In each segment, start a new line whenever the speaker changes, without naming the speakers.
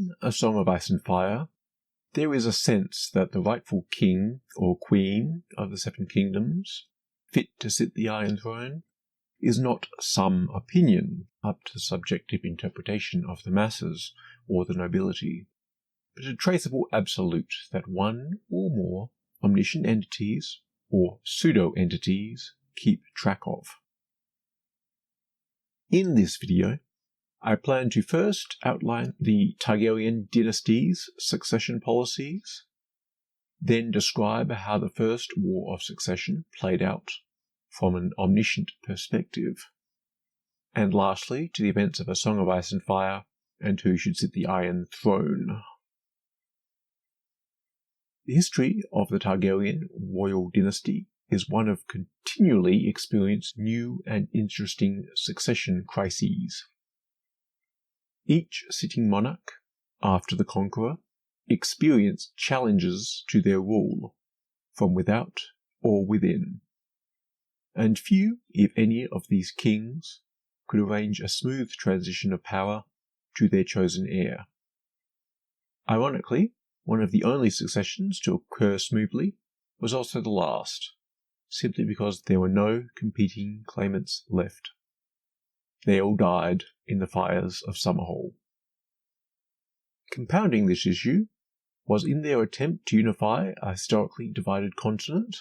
In A Song of Ice and Fire, there is a sense that the rightful king or queen of the Seven Kingdoms, fit to sit the Iron Throne, is not some opinion up to subjective interpretation of the masses or the nobility, but a traceable absolute that one or more omniscient entities, or pseudo-entities, keep track of. In this video, I plan to first outline the Targaryen dynasty's succession policies, then describe how the First War of Succession played out from an omniscient perspective, and lastly to the events of A Song of Ice and Fire and who should sit the Iron Throne. The history of the Targaryen royal dynasty is one of continually experienced new and interesting succession crises. Each sitting monarch, after the conqueror, experienced challenges to their rule, from without or within, and few, if any, of these kings could arrange a smooth transition of power to their chosen heir. Ironically, one of the only successions to occur smoothly was also the last, simply because there were no competing claimants left. They all died in the fires of Summerhall. Compounding this issue was in their attempt to unify a historically divided continent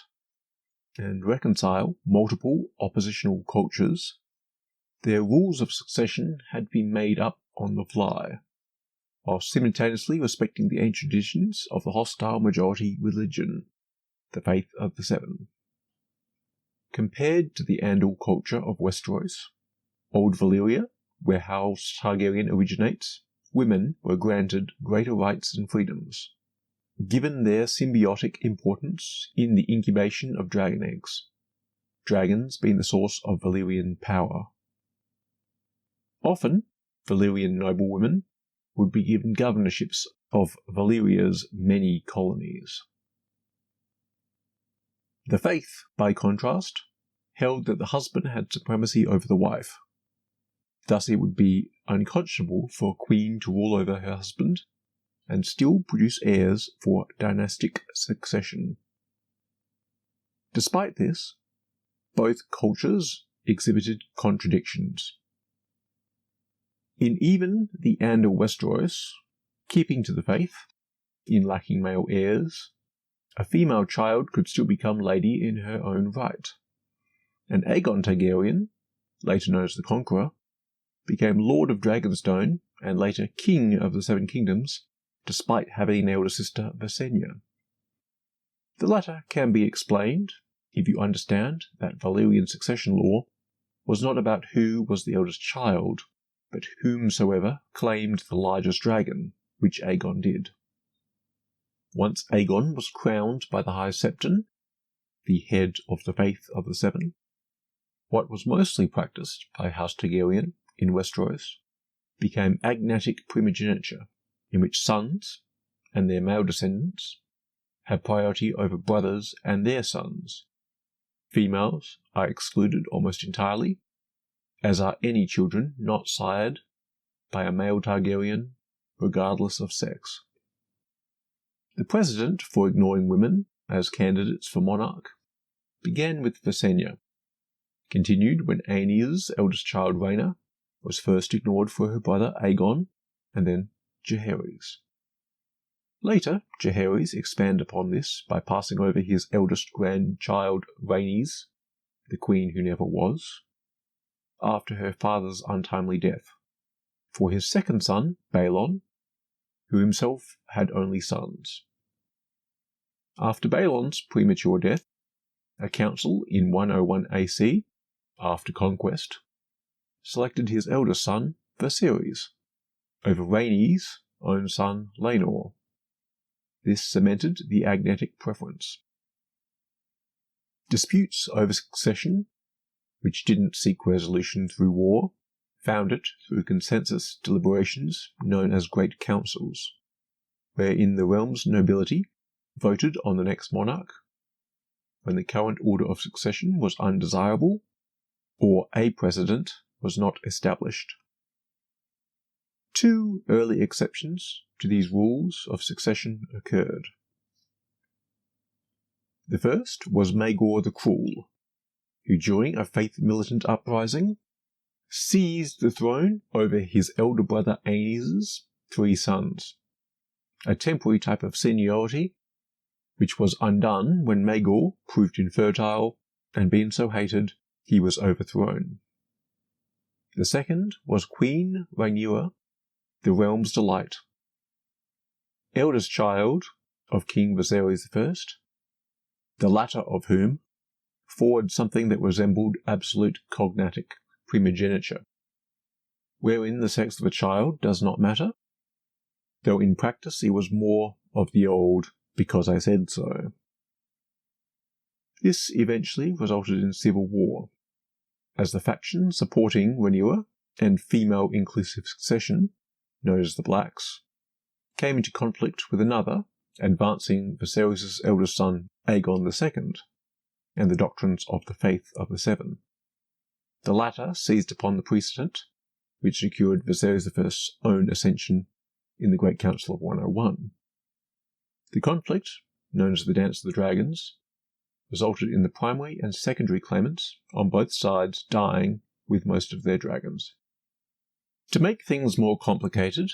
and reconcile multiple oppositional cultures, their rules of succession had been made up on the fly, while simultaneously respecting the ancient traditions of the hostile majority religion, the Faith of the Seven. Compared to the Andal culture of Westeros, Old Valyria, where House Targaryen originates, women were granted greater rights and freedoms, given their symbiotic importance in the incubation of dragon eggs, dragons being the source of Valyrian power. Often, Valyrian noblewomen would be given governorships of Valyria's many colonies. The Faith, by contrast, held that the husband had supremacy over the wife. Thus it would be unconscionable for a queen to rule over her husband and still produce heirs for dynastic succession. Despite this, both cultures exhibited contradictions. In even the Andal Westeros, keeping to the faith, in lacking male heirs, a female child could still become lady in her own right, and Aegon Targaryen, later known as the Conqueror, became Lord of Dragonstone and later King of the Seven Kingdoms, despite having an elder sister, Visenya. The latter can be explained if you understand that Valyrian succession law was not about who was the eldest child, but whomsoever claimed the largest dragon, which Aegon did. Once Aegon was crowned by the High Septon, the head of the Faith of the Seven, what was mostly practiced by House Targaryen in Westeros became Agnatic Primogeniture, in which sons, and their male descendants, have priority over brothers and their sons. Females are excluded almost entirely, as are any children not sired by a male Targaryen, regardless of sex. The precedent for ignoring women as candidates for monarch began with Visenya, continued when Rhaenyra's eldest child Rhaena was first ignored for her brother Aegon, and then Jaehaerys. Later, Jaehaerys expanded upon this by passing over his eldest grandchild Rhaenys, the queen who never was, after her father's untimely death, for his second son, Balon, who himself had only sons. After Balon's premature death, a council in 101 AC, after conquest, selected his eldest son, Viserys, over Rhaenys' own son, Laenor. This cemented the Agnatic preference. Disputes over succession, which didn't seek resolution through war, found it through consensus deliberations known as Great Councils, wherein the realm's nobility voted on the next monarch when the current order of succession was undesirable or a precedent was not established. Two early exceptions to these rules of succession occurred. The first was Maegor the Cruel, who during a faith militant uprising seized the throne over his elder brother Aenys' 3 sons, a temporary type of seniority which was undone when Maegor proved infertile and being so hated he was overthrown. The second was Queen Rhaenyra, the realm's delight, eldest child of King Viserys I, the latter of whom forged something that resembled absolute cognatic primogeniture, wherein the sex of a child does not matter, though in practice it was more of the old because I said so. This eventually resulted in civil war, as the faction supporting Rhaenyra and female-inclusive succession, known as the Blacks, came into conflict with another, advancing Viserys' eldest son Aegon II, and the doctrines of the Faith of the Seven. The latter seized upon the precedent, which secured Viserys I's own ascension in the Great Council of 101. The conflict, known as the Dance of the Dragons, resulted in the primary and secondary claimants on both sides dying with most of their dragons. To make things more complicated,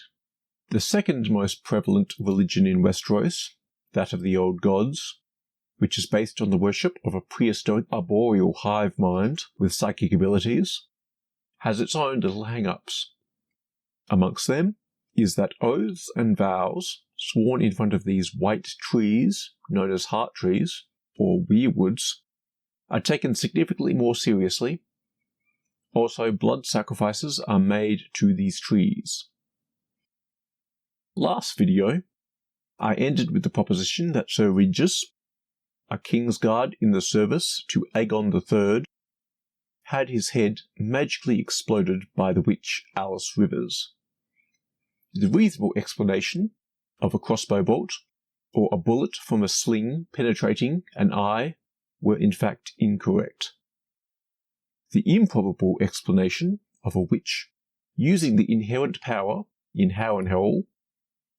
the second most prevalent religion in Westeros, that of the Old Gods, which is based on the worship of a prehistoric arboreal hive mind with psychic abilities, has its own little hang-ups. Amongst them is that oaths and vows sworn in front of these white trees, known as heart trees, or weirwoods, are taken significantly more seriously. Also, blood sacrifices are made to these trees. Last video, I ended with the proposition that Sir Regis, a Kingsguard in the service to Aegon III, had his head magically exploded by the witch Alice Rivers. The reasonable explanation of a crossbow bolt or a bullet from a sling penetrating an eye were in fact incorrect. The improbable explanation of a witch using the inherent power in Harrenhal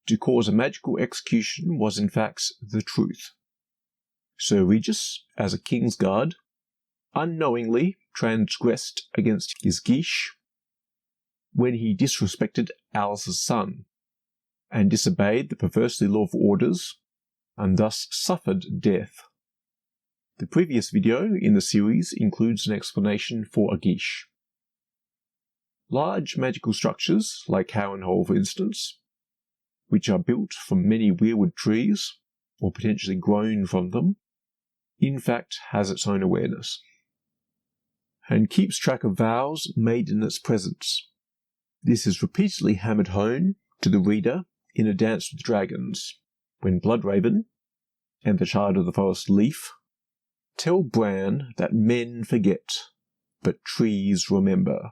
to cause a magical execution was in fact the truth. Sir Regis, as a Kingsguard, unknowingly transgressed against his geash when he disrespected Alice's son, and disobeyed the perversely lawful orders, and thus suffered death. The previous video in the series includes an explanation for a geash. Large magical structures, like Harrenhal for instance, which are built from many weirwood trees, or potentially grown from them, in fact has its own awareness, and keeps track of vows made in its presence. This is repeatedly hammered home to the reader in A Dance with Dragons, when Bloodraven and the Child of the Forest Leaf tell Bran that men forget, but trees remember.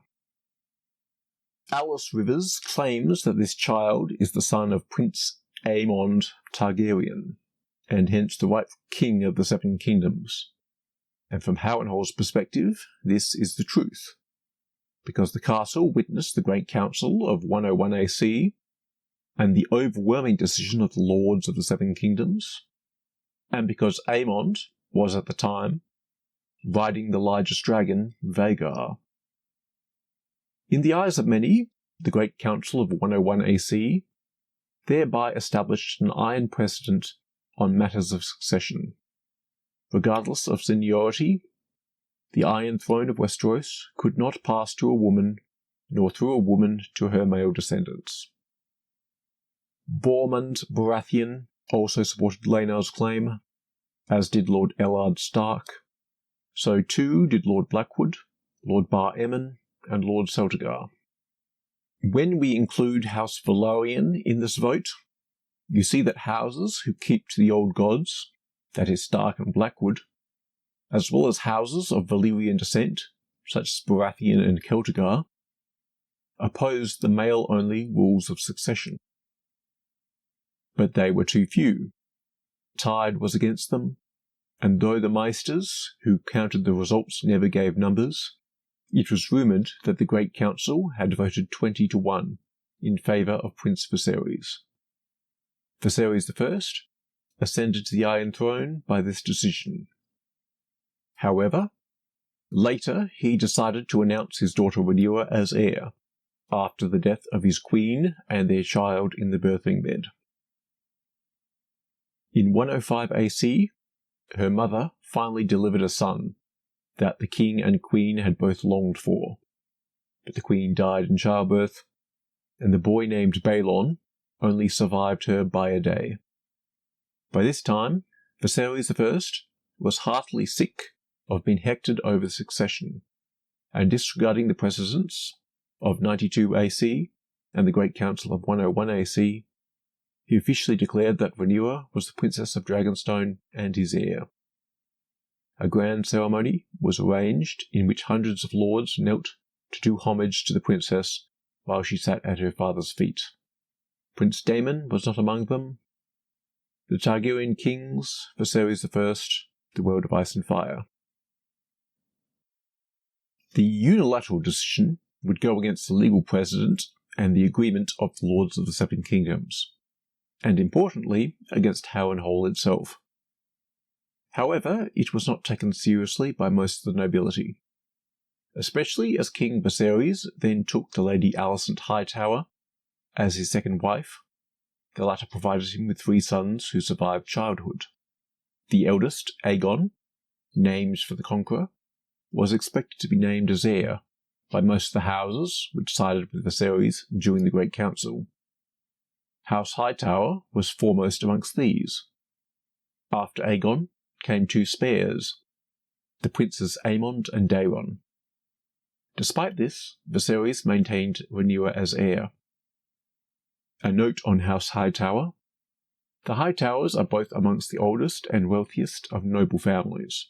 Alice Rivers claims that this child is the son of Prince Aemond Targaryen, and hence the rightful king of the Seven Kingdoms. And from Harrenhal's perspective, this is the truth, because the castle witnessed the Great Council of 101 AC, and the overwhelming decision of the Lords of the Seven Kingdoms, and because Aemond was at the time riding the largest dragon, Vhagar. In the eyes of many, the Great Council of 101 AC thereby established an iron precedent on matters of succession. Regardless of seniority, the Iron Throne of Westeros could not pass to a woman, nor through a woman to her male descendants. Bormund Baratheon also supported Rhaenyra's claim, as did Lord Eddard Stark. So too did Lord Blackwood, Lord Bar Emmon, and Lord Celtigar. When we include House Velaryon in this vote, you see that houses who keep to the old gods, that is Stark and Blackwood, as well as houses of Valyrian descent, such as Baratheon and Celtigar, opposed the male-only rules of succession. But they were too few. Tide was against them, and though the Maesters, who counted the results, never gave numbers, it was rumoured that the Great Council had voted 20-1 in favour of Prince Viserys. Viserys I ascended to the Iron Throne by this decision. However, later he decided to announce his daughter Rhaenyra as heir, after the death of his queen and their child in the birthing bed. In 105 AC, her mother finally delivered a son that the king and queen had both longed for, but the queen died in childbirth, and the boy named Balon only survived her by a day. By this time, Viserys I was heartily sick of being hectored over the succession, and disregarding the precedents of 92 AC and the Great Council of 101 AC, he officially declared that Rhaenyra was the Princess of Dragonstone and his heir. A grand ceremony was arranged in which hundreds of lords knelt to do homage to the princess while she sat at her father's feet. Prince Daemon was not among them. The Targaryen kings, Viserys I, the world of ice and fire. The unilateral decision would go against the legal precedent and the agreement of the Lords of the Seven Kingdoms, and importantly, against Harrenhal itself. However, it was not taken seriously by most of the nobility, especially as King Viserys then took the Lady Alicent Hightower as his second wife. The latter provided him with 3 sons who survived childhood. The eldest, Aegon, named for the conqueror, was expected to be named as heir by most of the houses which sided with Viserys during the Great Council. House Hightower was foremost amongst these. After Aegon came 2 spares, the princes Aemond and Daeron. Despite this, Viserys maintained Rhaenyra as heir. A note on House Hightower: the Hightowers are both amongst the oldest and wealthiest of noble families.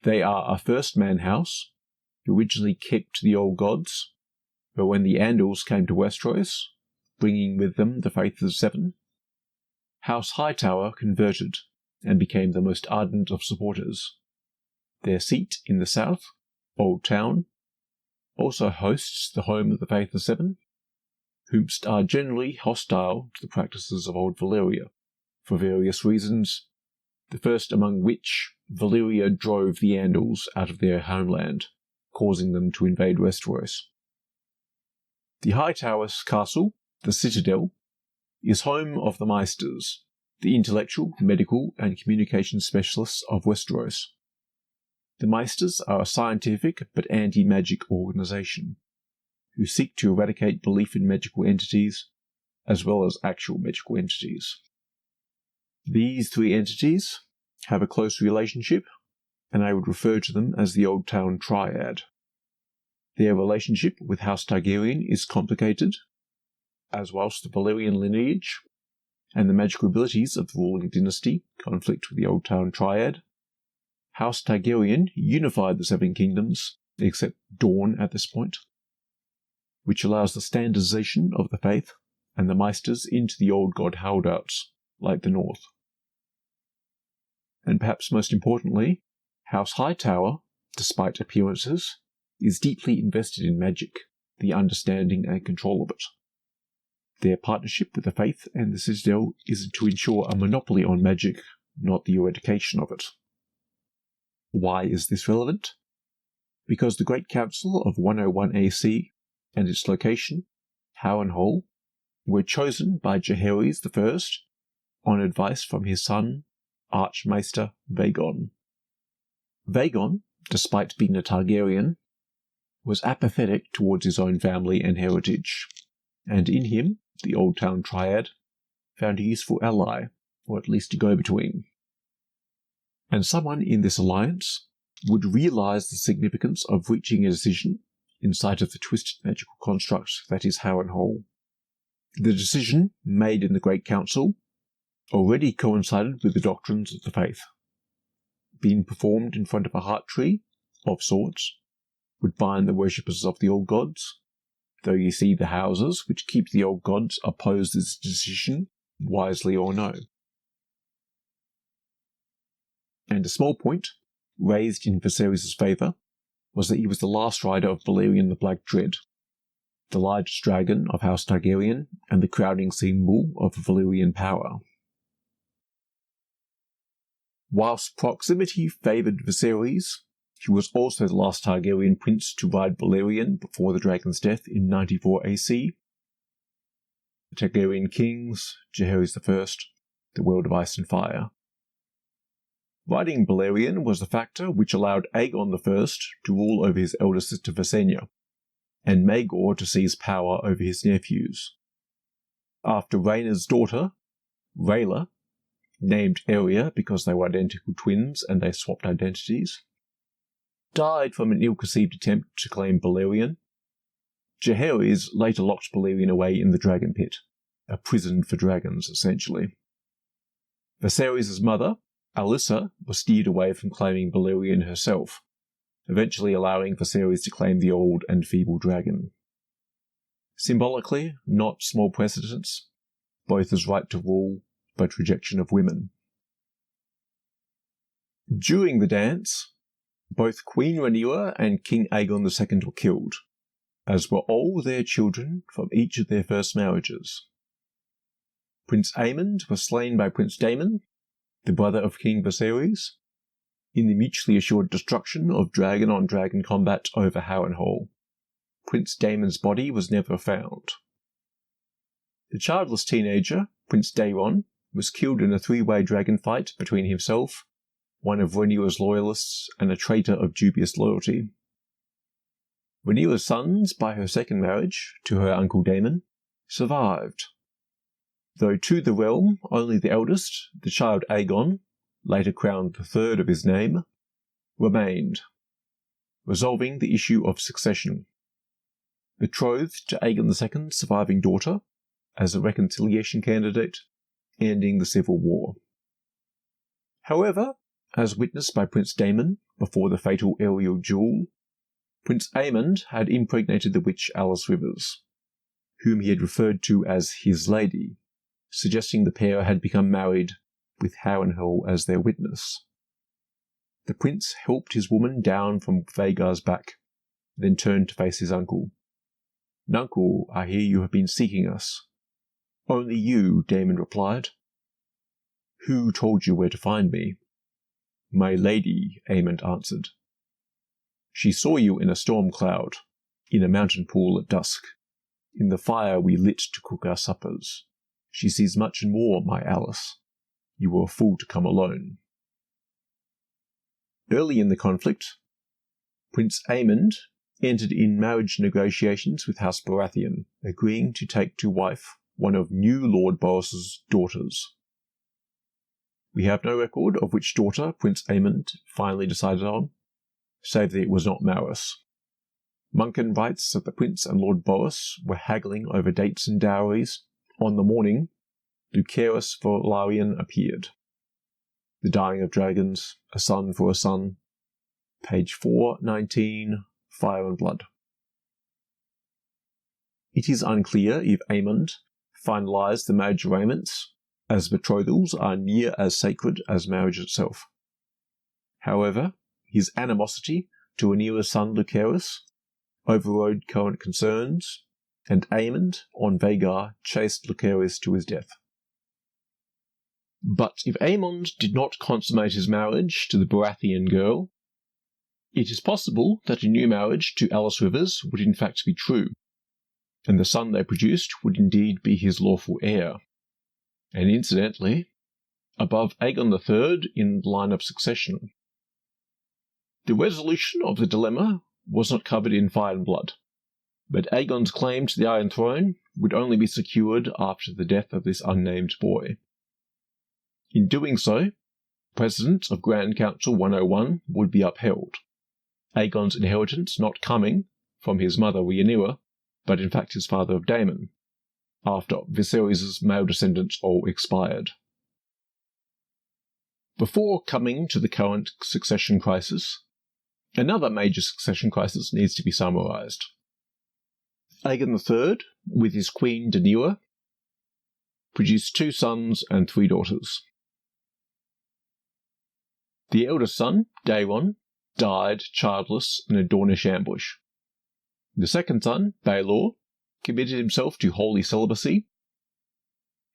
They are a first-man house, who originally kept the old gods, but when the Andals came to Westeros, bringing with them the Faith of the Seven, House Hightower converted and became the most ardent of supporters. Their seat in the south, Oldtown, also hosts the home of the Faith of the Seven, whomst are generally hostile to the practices of old Valyria, for various reasons, the first among which Valyria drove the Andals out of their homeland, causing them to invade Westeros. The Hightower's castle, the Citadel, is home of the Maesters, the intellectual, medical, and communication specialists of Westeros. The Maesters are a scientific but anti-magic organisation, who seek to eradicate belief in magical entities, as well as actual magical entities. These 3 entities have a close relationship, and I would refer to them as the Oldtown Triad. Their relationship with House Targaryen is complicated, as whilst the Valyrian lineage and the magical abilities of the ruling dynasty conflict with the Oldtown Triad, House Targaryen unified the 7 kingdoms, except Dorne at this point, which allows the standardization of the faith and the Maesters into the old god holdouts, like the North. And perhaps most importantly, House Hightower, despite appearances, is deeply invested in magic, the understanding and control of it. Their partnership with the Faith and the Citadel is to ensure a monopoly on magic, not the eradication of it. Why is this relevant? Because the Great Council of 101 AC and its location, Harrenhal, were chosen by Jaehaerys I on advice from his son, Archmaester Vaegon. Vaegon, despite being a Targaryen, was apathetic towards his own family and heritage, and in him, the Oldtown Triad found a useful ally, or at least a go-between. And someone in this alliance would realise the significance of reaching a decision in sight of the twisted magical construct that is Harrenhal. The decision, made in the Great Council, already coincided with the doctrines of the faith. Being performed in front of a heart tree, of sorts, would bind the worshippers of the old gods, though you see the houses which keep the old gods oppose this decision, wisely or no. And a small point, raised in Viserys' favour, was that he was the last rider of Balerion the Black Dread, the largest dragon of House Targaryen and the crowning symbol of Valyrian power. Whilst proximity favoured Viserys, he was also the last Targaryen prince to ride Balerion before the dragon's death in 94 AC. The Targaryen kings, Jaehaerys I, the world of ice and fire. Riding Balerion was the factor which allowed Aegon I to rule over his elder sister Visenya, and Maegor to seize power over his nephews. After Rhaenyra's daughter, Rhaenyra, named Arya because they were identical twins and they swapped identities, died from an ill-conceived attempt to claim Balerion, Jaehaerys later locked Balerion away in the Dragon Pit, a prison for dragons, essentially. Viserys' mother, Alyssa, was steered away from claiming Balerion herself, eventually allowing Viserys to claim the old and feeble dragon. Symbolically, not small precedents, both as right to rule, but rejection of women. During the dance, both Queen Rhaenyra and King Aegon II were killed, as were all their children from each of their first marriages. Prince Aemond was slain by Prince Daemon, the brother of King Viserys, in the mutually assured destruction of dragon-on-dragon combat over Harrenhal. Prince Daemon's body was never found. The childless teenager, Prince Daeron, was killed in a three-way dragon fight between himself, one of Rhaenyra's loyalists, and a traitor of dubious loyalty. Rhaenyra's sons, by her second marriage, to her uncle Daemon, survived, though to the realm only the eldest, the child Aegon, later crowned the third of his name, remained, resolving the issue of succession. Betrothed to Aegon II's surviving daughter, as a reconciliation candidate, ending the civil war. However, as witnessed by Prince Daemon before the fatal aerial duel, Prince Aemond had impregnated the witch Alice Rivers, whom he had referred to as his lady, suggesting the pair had become married with Harrenhal as their witness. The prince helped his woman down from Vhagar's back, then turned to face his uncle. "Nuncle, I hear you have been seeking us." "Only you," Daemon replied. "Who told you where to find me?" "My lady," Aemond answered. "She saw you in a storm cloud, in a mountain pool at dusk, in the fire we lit to cook our suppers. She sees much and more, my Alice. You were a fool to come alone." Early in the conflict, Prince Aemond entered in marriage negotiations with House Baratheon, agreeing to take to wife one of new Lord Borros's daughters. We have no record of which daughter Prince Aemond finally decided on, save that it was not Maris. Munkin writes that the prince and Lord Borros were haggling over dates and dowries on the morning Lucerys Velaryon appeared. The Dying of Dragons, A Son for a Son, page 419, Fire and Blood. It is unclear if Aemond finalised the marriage arrangements, as betrothals are near as sacred as marriage itself. However, his animosity to Rhaenyra's son Lucerys overrode current concerns, and Aemond, on Vhagar, chased Lucerys to his death. But if Aemond did not consummate his marriage to the Baratheon girl, it is possible that a new marriage to Alice Rivers would in fact be true, and the son they produced would indeed be his lawful heir, and incidentally, above Aegon III in the line of succession. The resolution of the dilemma was not covered in Fire and Blood, but Aegon's claim to the Iron Throne would only be secured after the death of this unnamed boy. In doing so, precedent of Grand Council 101 would be upheld, Aegon's inheritance not coming from his mother Rhaenyra, but in fact his father of Daemon, after Viserys' male descendants all expired. Before coming to the current succession crisis, another major succession crisis needs to be summarised. Aegon III, with his queen Rhaenyra, produced 2 sons and 3 daughters. The eldest son, Daeron, died childless in a Dornish ambush. The second son, Baelor, committed himself to holy celibacy,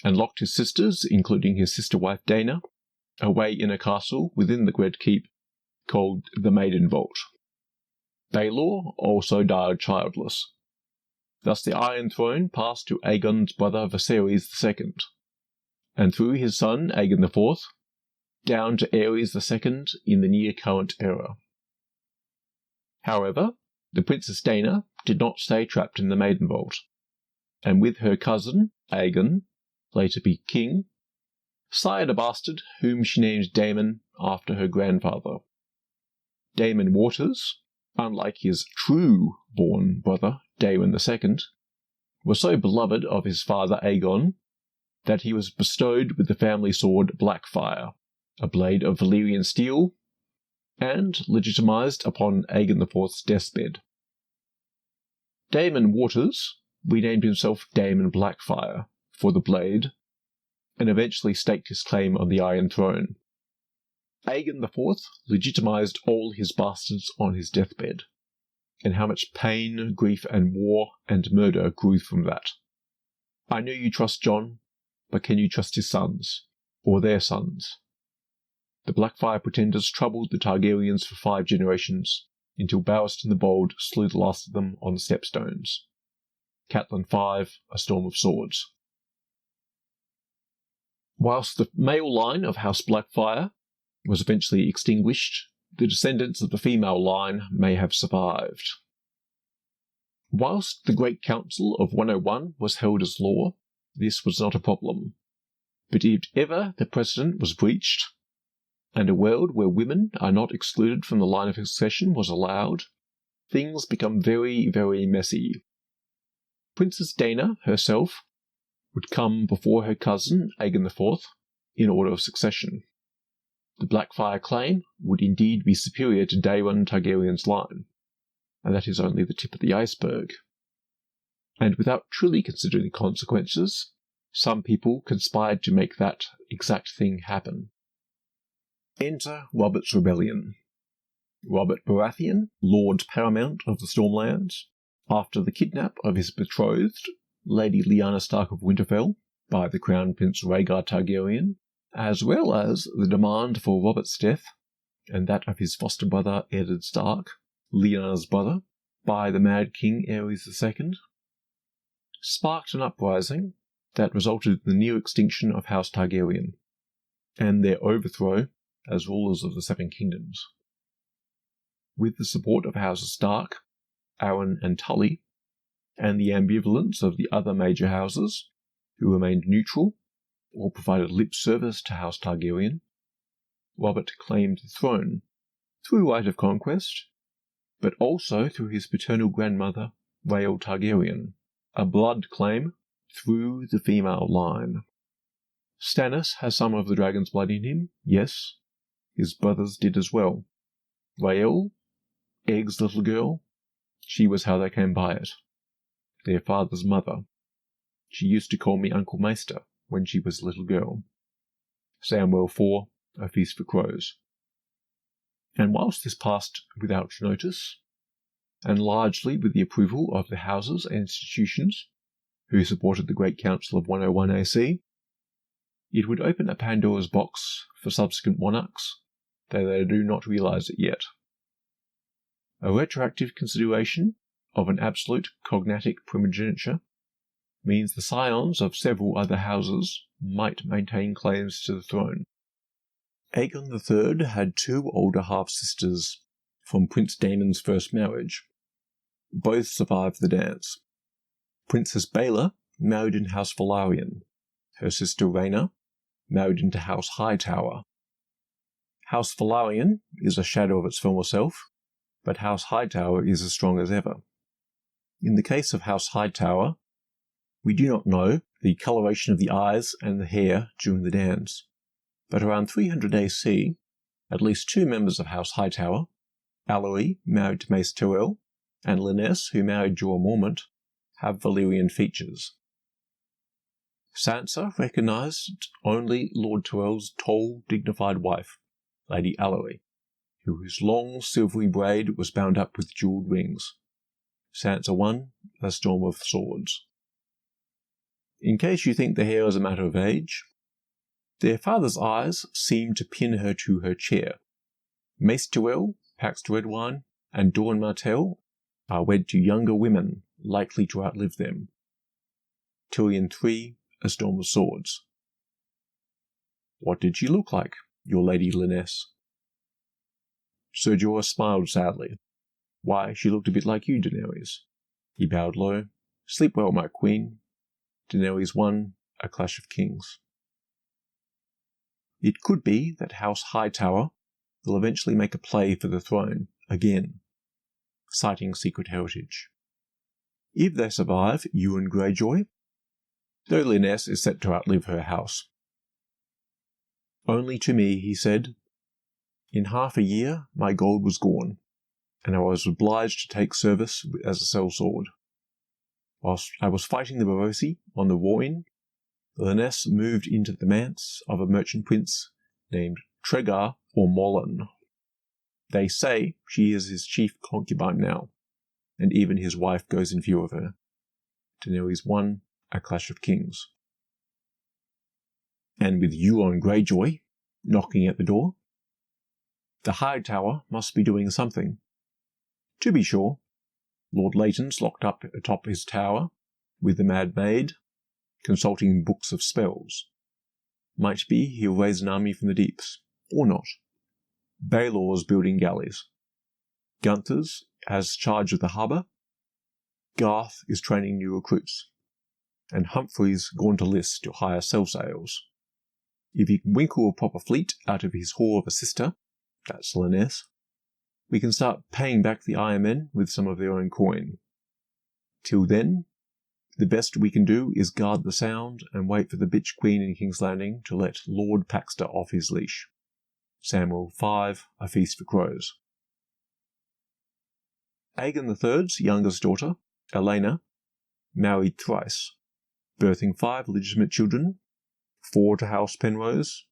and locked his sisters, including his sister-wife Daena, away in a castle within the Red Keep called the Maiden Vault. Baelor also died childless. Thus the Iron Throne passed to Aegon's brother Viserys II, and through his son Aegon IV, down to Aerys II in the near-current era. However, the Princess Daena did not stay trapped in the Maiden Vault, and with her cousin, Aegon, later be king, sired a bastard whom she named Daemon after her grandfather. Daemon Waters, unlike his true-born brother Daemon II, was so beloved of his father Aegon that he was bestowed with the family sword Blackfyre, a blade of Valyrian steel, and legitimized upon Aegon IV's deathbed. Daemon Waters renamed himself Daemon Blackfyre for the blade, and eventually staked his claim on the Iron Throne. Aegon IV legitimized all his bastards on his deathbed, and how much pain, grief, and war and murder grew from that. I know you trust Jon, but can you trust his sons, or their sons? The Blackfyre pretenders troubled the Targaryens for 5 generations, until Barristan the Bold slew the last of them on the Stepstones. Catelyn V, A Storm of Swords. Whilst the male line of House Blackfyre was eventually extinguished, the descendants of the female line may have survived. Whilst the Great Council of 101 was held as law, this was not a problem. But if ever the precedent was breached, and a world where women are not excluded from the line of succession was allowed, things become very, very messy. Princess Daena herself would come before her cousin Aegon IV in order of succession. The Blackfyre claim would indeed be superior to Daemon Targaryen's line, and that is only the tip of the iceberg. And without truly considering the consequences, some people conspired to make that exact thing happen. Enter Robert's Rebellion. Robert Baratheon, Lord Paramount of the Stormlands, after the kidnap of his betrothed, Lady Lyanna Stark of Winterfell, by the Crown Prince Rhaegar Targaryen, as well as the demand for Robert's death, and that of his foster brother Eddard Stark, Lyanna's brother, by the Mad King Aerys II, sparked an uprising that resulted in the near extinction of House Targaryen, and their overthrow as rulers of the Seven Kingdoms. With the support of Houses Stark, Arryn and Tully, and the ambivalence of the other major houses, who remained neutral or provided lip service to House Targaryen, Robert claimed the throne through right of conquest, but also through his paternal grandmother, Rhael Targaryen, a blood claim through the female line. Stannis has some of the dragon's blood in him, yes. His brothers did as well. Rhael, Egg's little girl, she was how they came by it. Their father's mother. She used to call me Uncle Maester when she was a little girl. Samwell 4, A Feast for Crows. And whilst this passed without notice, and largely with the approval of the houses and institutions who supported the Great Council of 101 AC, it would open a Pandora's box for subsequent monarchs, though they do not realise it yet. A retroactive consideration of an absolute cognatic primogeniture means the scions of several other houses might maintain claims to the throne. Aegon III had 2 older half-sisters from Prince Daemon's first marriage. Both survived the dance. Princess Baela married in House Velaryon. Her sister Rhaena married into House Hightower. House Velaryon is a shadow of its former self, but House Hightower is as strong as ever. In the case of House Hightower, we do not know the coloration of the eyes and the hair during the dance, but around 300 AC, at least 2 members of House Hightower, Aloy, married to Mace Tyrell, and Lynesse, who married Jorah Mormont, have Valyrian features. Sansa recognised only Lord Tyrell's tall, dignified wife, Lady Aloy, whose long silvery braid was bound up with jewelled rings. Sansa I, A Storm of Swords. In case you think the hair is a matter of age, their father's eyes seem to pin her to her chair. Mace Tyrell, Pax Redwine, and Dawn Martell are wed to younger women, likely to outlive them. Tyrion III, A Storm of Swords. What did she look like, your Lady Lyness? Sir Jorah smiled sadly. Why, she looked a bit like you, Daenerys. He bowed low. Sleep well, my queen. Daenerys I, A Clash of Kings. It could be that House Hightower will eventually make a play for the throne, again, citing secret heritage. If they survive Euron Greyjoy, though Lyness is set to outlive her house. Only to me, he said. In half a year, my gold was gone, and I was obliged to take service as a sellsword. Whilst I was fighting the Barosi on the Rhoyne, Lyness moved into the manse of a merchant prince named Tregar or Mollen. They say she is his chief concubine now, and even his wife goes in view of her. Daenerys I, A Clash of Kings. And with Euron Greyjoy knocking at the door, the Hightower must be doing something. To be sure, Lord Leighton's locked up atop his tower with the Mad Maid, consulting books of spells. Might be he'll raise an army from the deeps, or not. Baelor's building galleys. Gunther's has charge of the harbour. Garth is training new recruits. And Humphrey's gone to list to hire sails. If he can winkle a proper fleet out of his whore of a sister, that's Lyness, we can start paying back the Iron Men with some of their own coin. Till then, the best we can do is guard the Sound and wait for the bitch queen in King's Landing to let Lord Paxter off his leash. Samuel 5, A Feast for Crows. Aegon III's youngest daughter, Elaena, married thrice, birthing 5 legitimate children, 4 to House Penrose,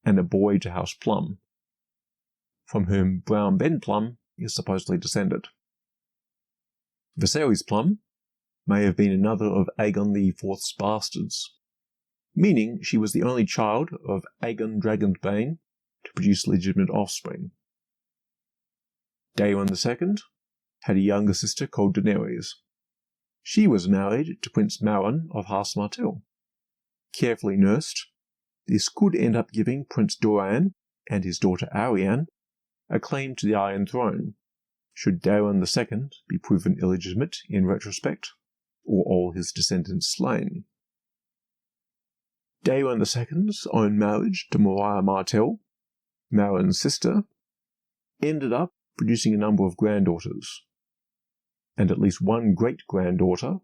and a boy to House Plum, from whom Brown Ben Plum is supposedly descended. Viserys Plum may have been another of Aegon IV's bastards, meaning she was the only child of Aegon Dragonbane to produce legitimate offspring. Daeron II had a younger sister called Daenerys. She was married to Prince Maron of House Martell. Carefully nursed, this could end up giving Prince Doran and his daughter Arianne a claim to the Iron Throne, should Daeron II be proven illegitimate in retrospect, or all his descendants slain. Daeron II's own marriage to Moira Martell, Maron's sister, ended up producing a number of granddaughters, and at least one great-granddaughter,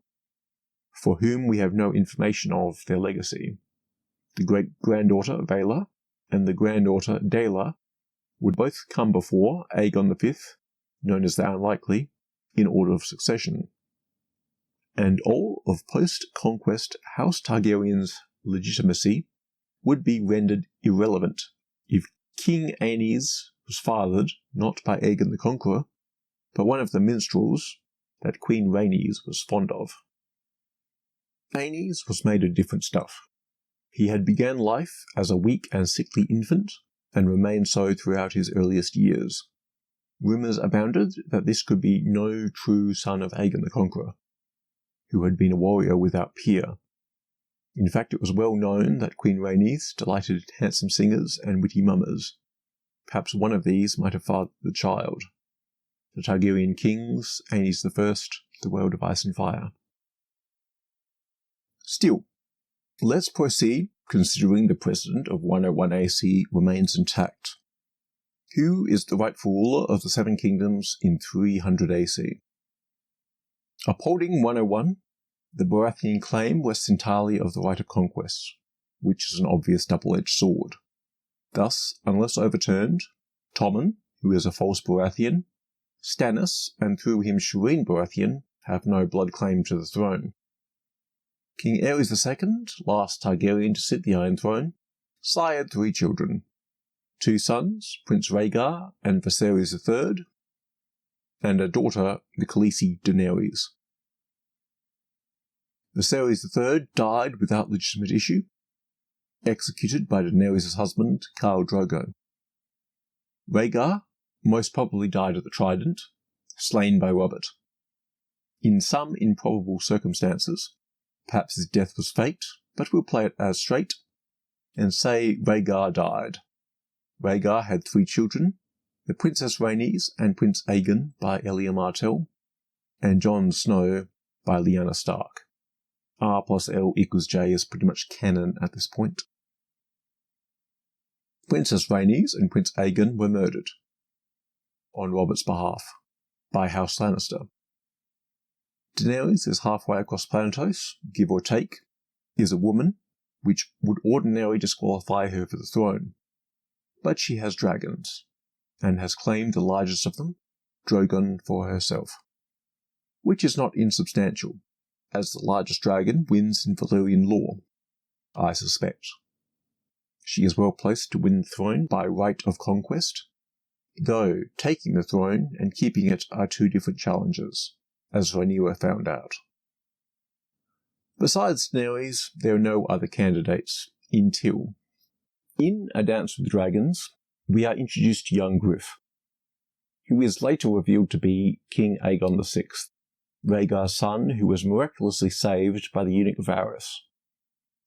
for whom we have no information of their legacy. The great-granddaughter Baela and the granddaughter Daela would both come before Aegon V, known as the Unlikely, in order of succession. And all of post-conquest House Targaryen's legitimacy would be rendered irrelevant if King Aenys was fathered not by Aegon the Conqueror, but one of the minstrels that Queen Rhaenys was fond of. Aenys was made of different stuff. He had begun life as a weak and sickly infant, and remained so throughout his earliest years. Rumours abounded that this could be no true son of Aegon the Conqueror, who had been a warrior without peer. In fact, it was well known that Queen Rhaenys delighted in handsome singers and witty mummers. Perhaps one of these might have fathered the child. The Targaryen kings, Aenys I, the World of Ice and Fire. Still, let's proceed considering the precedent of 101 AC remains intact. Who is the rightful ruler of the Seven Kingdoms in 300 AC? Upholding 101, the Baratheon claim rests entirely of the right of conquest, which is an obvious double-edged sword. Thus, unless overturned, Tommen, who is a false Baratheon, Stannis, and through him Shireen Baratheon, have no blood claim to the throne. King Aerys II, last Targaryen to sit the Iron Throne, sired 3 children, 2 sons, Prince Rhaegar and Viserys III, and a daughter, the Khaleesi Daenerys. Viserys III died without legitimate issue, executed by Daenerys' husband, Khal Drogo. Rhaegar most probably died at the Trident, slain by Robert. In some improbable circumstances, perhaps his death was faked, but we'll play it as straight and say Rhaegar died. Rhaegar had 3 children, the Princess Rhaenys and Prince Aegon by Elia Martell, and Jon Snow by Lyanna Stark. R plus L equals J is pretty much canon at this point. Princess Rhaenys and Prince Aegon were murdered, on Robert's behalf, by House Lannister. Daenerys is halfway across Planetos, give or take, is a woman, which would ordinarily disqualify her for the throne. But she has dragons, and has claimed the largest of them, Drogon, for herself. Which is not insubstantial, as the largest dragon wins in Valyrian law, I suspect. She is well placed to win the throne by right of conquest, though taking the throne and keeping it are 2 different challenges, as Rhaenyra found out. Besides Daenerys, there are no other candidates until, in A Dance with Dragons, we are introduced to young Griff, who is later revealed to be King Aegon VI, Rhaegar's son who was miraculously saved by the eunuch Varys,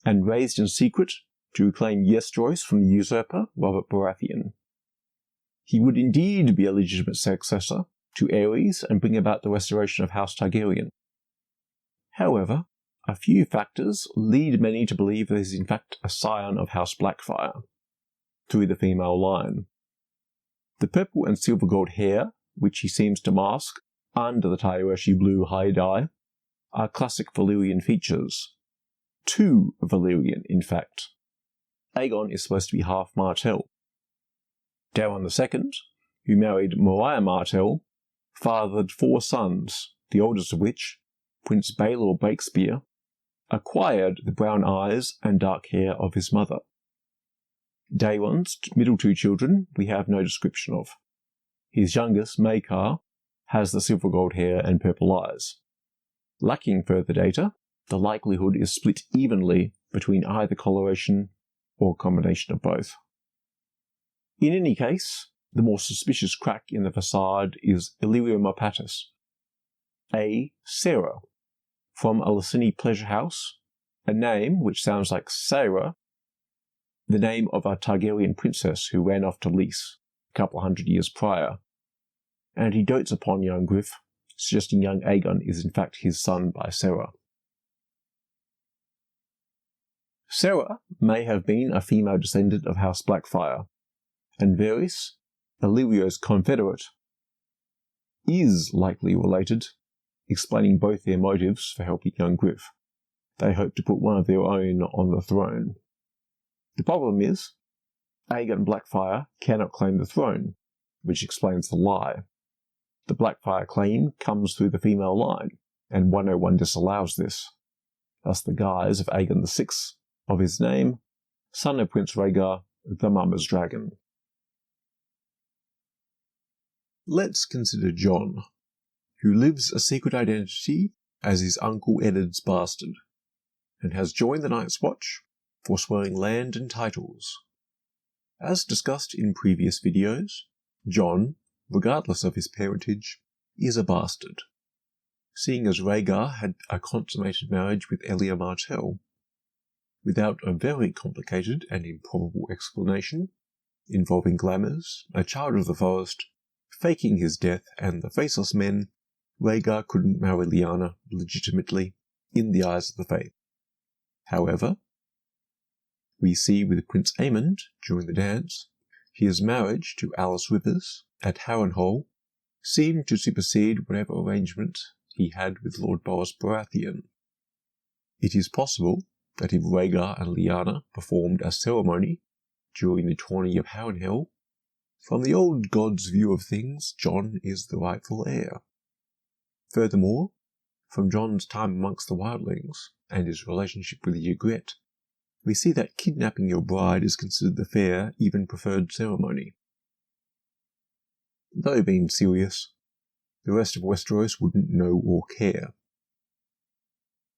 and raised in secret to reclaim Westeros from the usurper Robert Baratheon. He would indeed be a legitimate successor to Aerys and bring about the restoration of House Targaryen. However, a few factors lead many to believe that he is in fact a scion of House Blackfyre, through the female line. The purple and silver gold hair, which he seems to mask under the Tyroshi blue high dye, are classic Valyrian features. Too Valyrian, in fact. Aegon is supposed to be half Martell. Daeron II, who married Maria Martell, fathered 4 sons, the oldest of which, Prince Baelor Breakspear, acquired the brown eyes and dark hair of his mother. Daeron's middle 2 children we have no description of. His youngest, Maegor, has the silver gold hair and purple eyes. Lacking further data, the likelihood is split evenly between either coloration or combination of both. In any case, the more suspicious crack in the facade is Illyrio Mopatis, a Serra, from a Lysini pleasure house, a name which sounds like Sarah, the name of a Targaryen princess who ran off to Lys a couple 100 years prior, and he dotes upon young Griff, suggesting young Aegon is in fact his son by Serra. Serra may have been a female descendant of House Blackfyre, and Varys, Illyrio's confederate, is likely related, explaining both their motives for helping young Griff. They hope to put one of their own on the throne. The problem is, Aegon Blackfyre cannot claim the throne, which explains the lie. The Blackfyre claim comes through the female line, and 101 disallows this. Thus the guise of Aegon VI, of his name, son of Prince Rhaegar, the Mama's Dragon. Let's consider Jon, who lives a secret identity as his uncle Eddard's bastard, and has joined the Night's Watch, forswearing land and titles. As discussed in previous videos, Jon, regardless of his parentage, is a bastard, seeing as Rhaegar had a consummated marriage with Elia Martell. Without a very complicated and improbable explanation, involving glamours, a child of the forest, faking his death, and the faceless men, Rhaegar couldn't marry Lyanna legitimately in the eyes of the faith. However, we see with Prince Aemond, during the dance, his marriage to Alice Rivers at Harrenhal seemed to supersede whatever arrangement he had with Lord Boris Baratheon. It is possible that if Rhaegar and Lyanna performed a ceremony during the tourney of Harrenhal, from the old god's view of things, Jon is the rightful heir. Furthermore, from Jon's time amongst the wildlings and his relationship with Ygritte, we see that kidnapping your bride is considered the fair, even preferred ceremony. Though being serious, the rest of Westeros wouldn't know or care.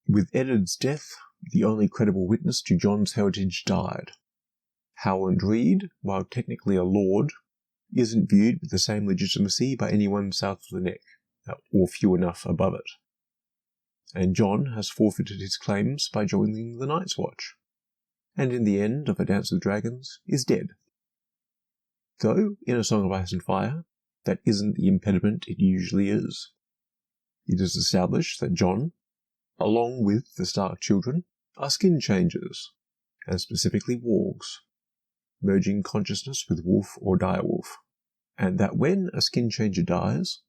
With Eddard's death, the only credible witness to Jon's heritage died. Howland Reed, while technically a lord, isn't viewed with the same legitimacy by anyone south of the Neck, or few enough above it. And Jon has forfeited his claims by joining the Night's Watch, and in the end of A Dance with Dragons is dead. Though, in A Song of Ice and Fire, that isn't the impediment it usually is. It is established that Jon, along with the Stark children, are skin changers, and specifically wargs, merging consciousness with wolf or direwolf, and that when a skin changer dies,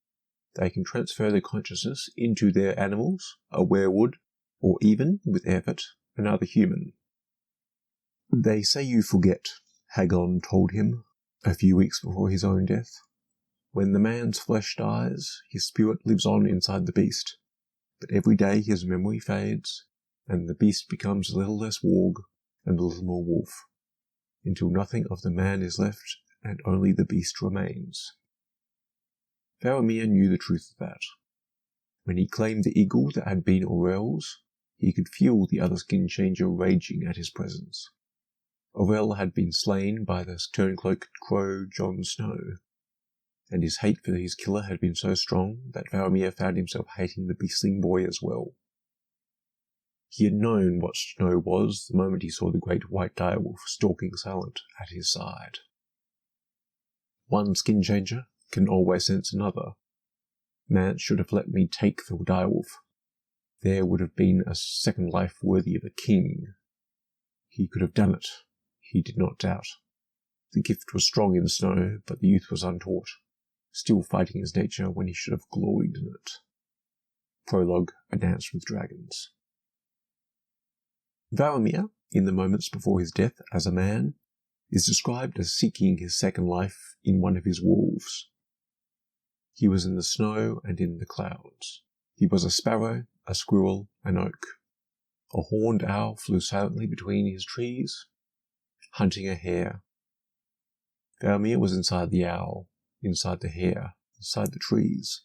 they can transfer their consciousness into their animals, a werewood, or even, with effort, another human. They say you forget, Hagon told him, a few weeks before his own death. When the man's flesh dies, his spirit lives on inside the beast, but every day his memory fades, and the beast becomes a little less warg and a little more wolf, until nothing of the man is left and only the beast remains. Valyria knew the truth of that. When he claimed the eagle that had been Orell's, he could feel the other skin changer raging at his presence. Orell had been slain by the turncloaked crow Jon Snow, and his hate for his killer had been so strong that Valyria found himself hating the beastling boy as well. He had known what Snow was the moment he saw the great white direwolf stalking silent at his side. One skin changer can always sense another. Mance should have let me take the direwolf. There would have been a second life worthy of a king. He could have done it. He did not doubt. The gift was strong in Snow, but the youth was untaught, still fighting his nature when he should have gloried in it. Prologue, A Dance with Dragons. Valyria, in the moments before his death as a man, is described as seeking his second life in one of his wolves. He was in the snow and in the clouds. He was a sparrow, a squirrel, an oak. A horned owl flew silently between his trees, hunting a hare. Valyria was inside the owl, inside the hare, inside the trees.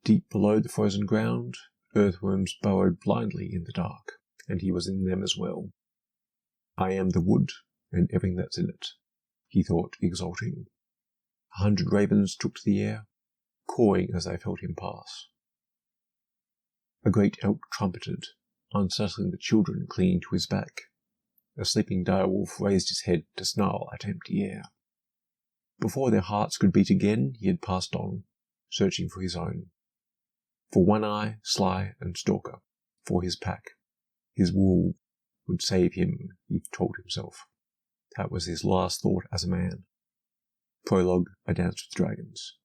Deep below the frozen ground, earthworms burrowed blindly in the dark, and he was in them as well. I am the wood, and everything that's in it, he thought, exulting. 100 ravens took to the air, cawing as they felt him pass. A great elk trumpeted, unsettling the children clinging to his back. A sleeping direwolf raised his head to snarl at empty air. Before their hearts could beat again, he had passed on, searching for his own. For One Eye, Sly, and Stalker, for his pack. His wool would save him, he told himself. That was his last thought as a man. Prologue, A Dance with Dragons.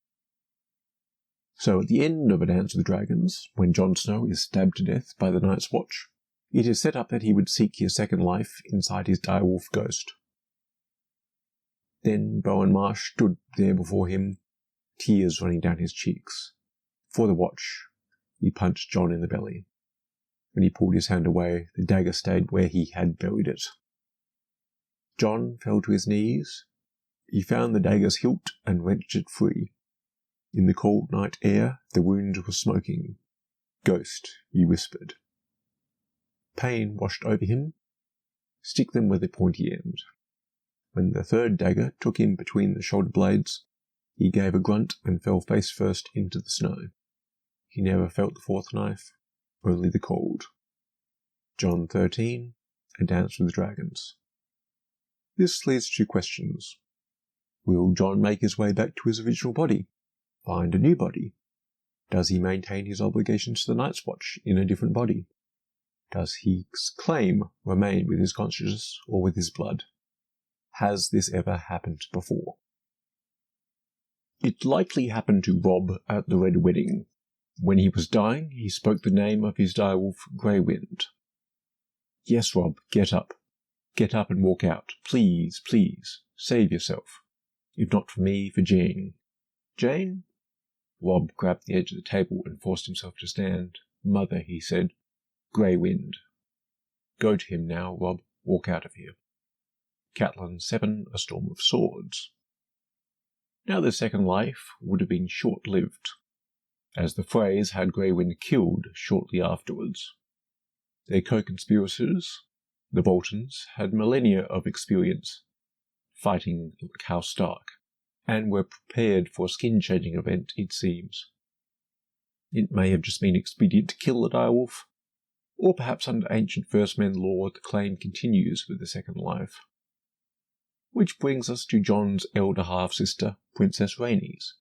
So at the end of A Dance with Dragons, when Jon Snow is stabbed to death by the Night's Watch, it is set up that he would seek his second life inside his direwolf ghost. Then Bowen Marsh stood there before him, tears running down his cheeks. For the watch, he punched Jon in the belly. When he pulled his hand away, the dagger stayed where he had buried it. Jon fell to his knees. He found the dagger's hilt and wrenched it free. In the cold night air, the wound was smoking. Ghost, he whispered. Pain washed over him. Stick them with a pointy end. When the third dagger took him between the shoulder blades, he gave a grunt and fell face first into the snow. He never felt the fourth knife, only the cold. Jon 13, A Dance with Dragons. This leads to questions. Will Jon make his way back to his original body? Find a new body? Does he maintain his obligations to the Night's Watch in a different body? Does his claim remain with his consciousness or with his blood? Has this ever happened before? It likely happened to Robb at the Red Wedding. When he was dying, he spoke the name of his direwolf, Greywind. Yes, Robb, get up. Get up and walk out. Please, please, save yourself. If not for me, for Jane. Jane? Robb grabbed the edge of the table and forced himself to stand. Mother, he said. Greywind. Go to him now, Robb. Walk out of here. Catelyn 7, A Storm of Swords. Now the second life would have been short-lived. as the Freys had Grey Wind killed shortly afterwards. Their co-conspirators, the Boltons, had millennia of experience fighting House Stark, and were prepared for a skin-changing event, it seems. It may have just been expedient to kill the direwolf, or perhaps under ancient First Men law the claim continues with the second life. Which brings us to Jon's elder half-sister, Princess Rhaenys.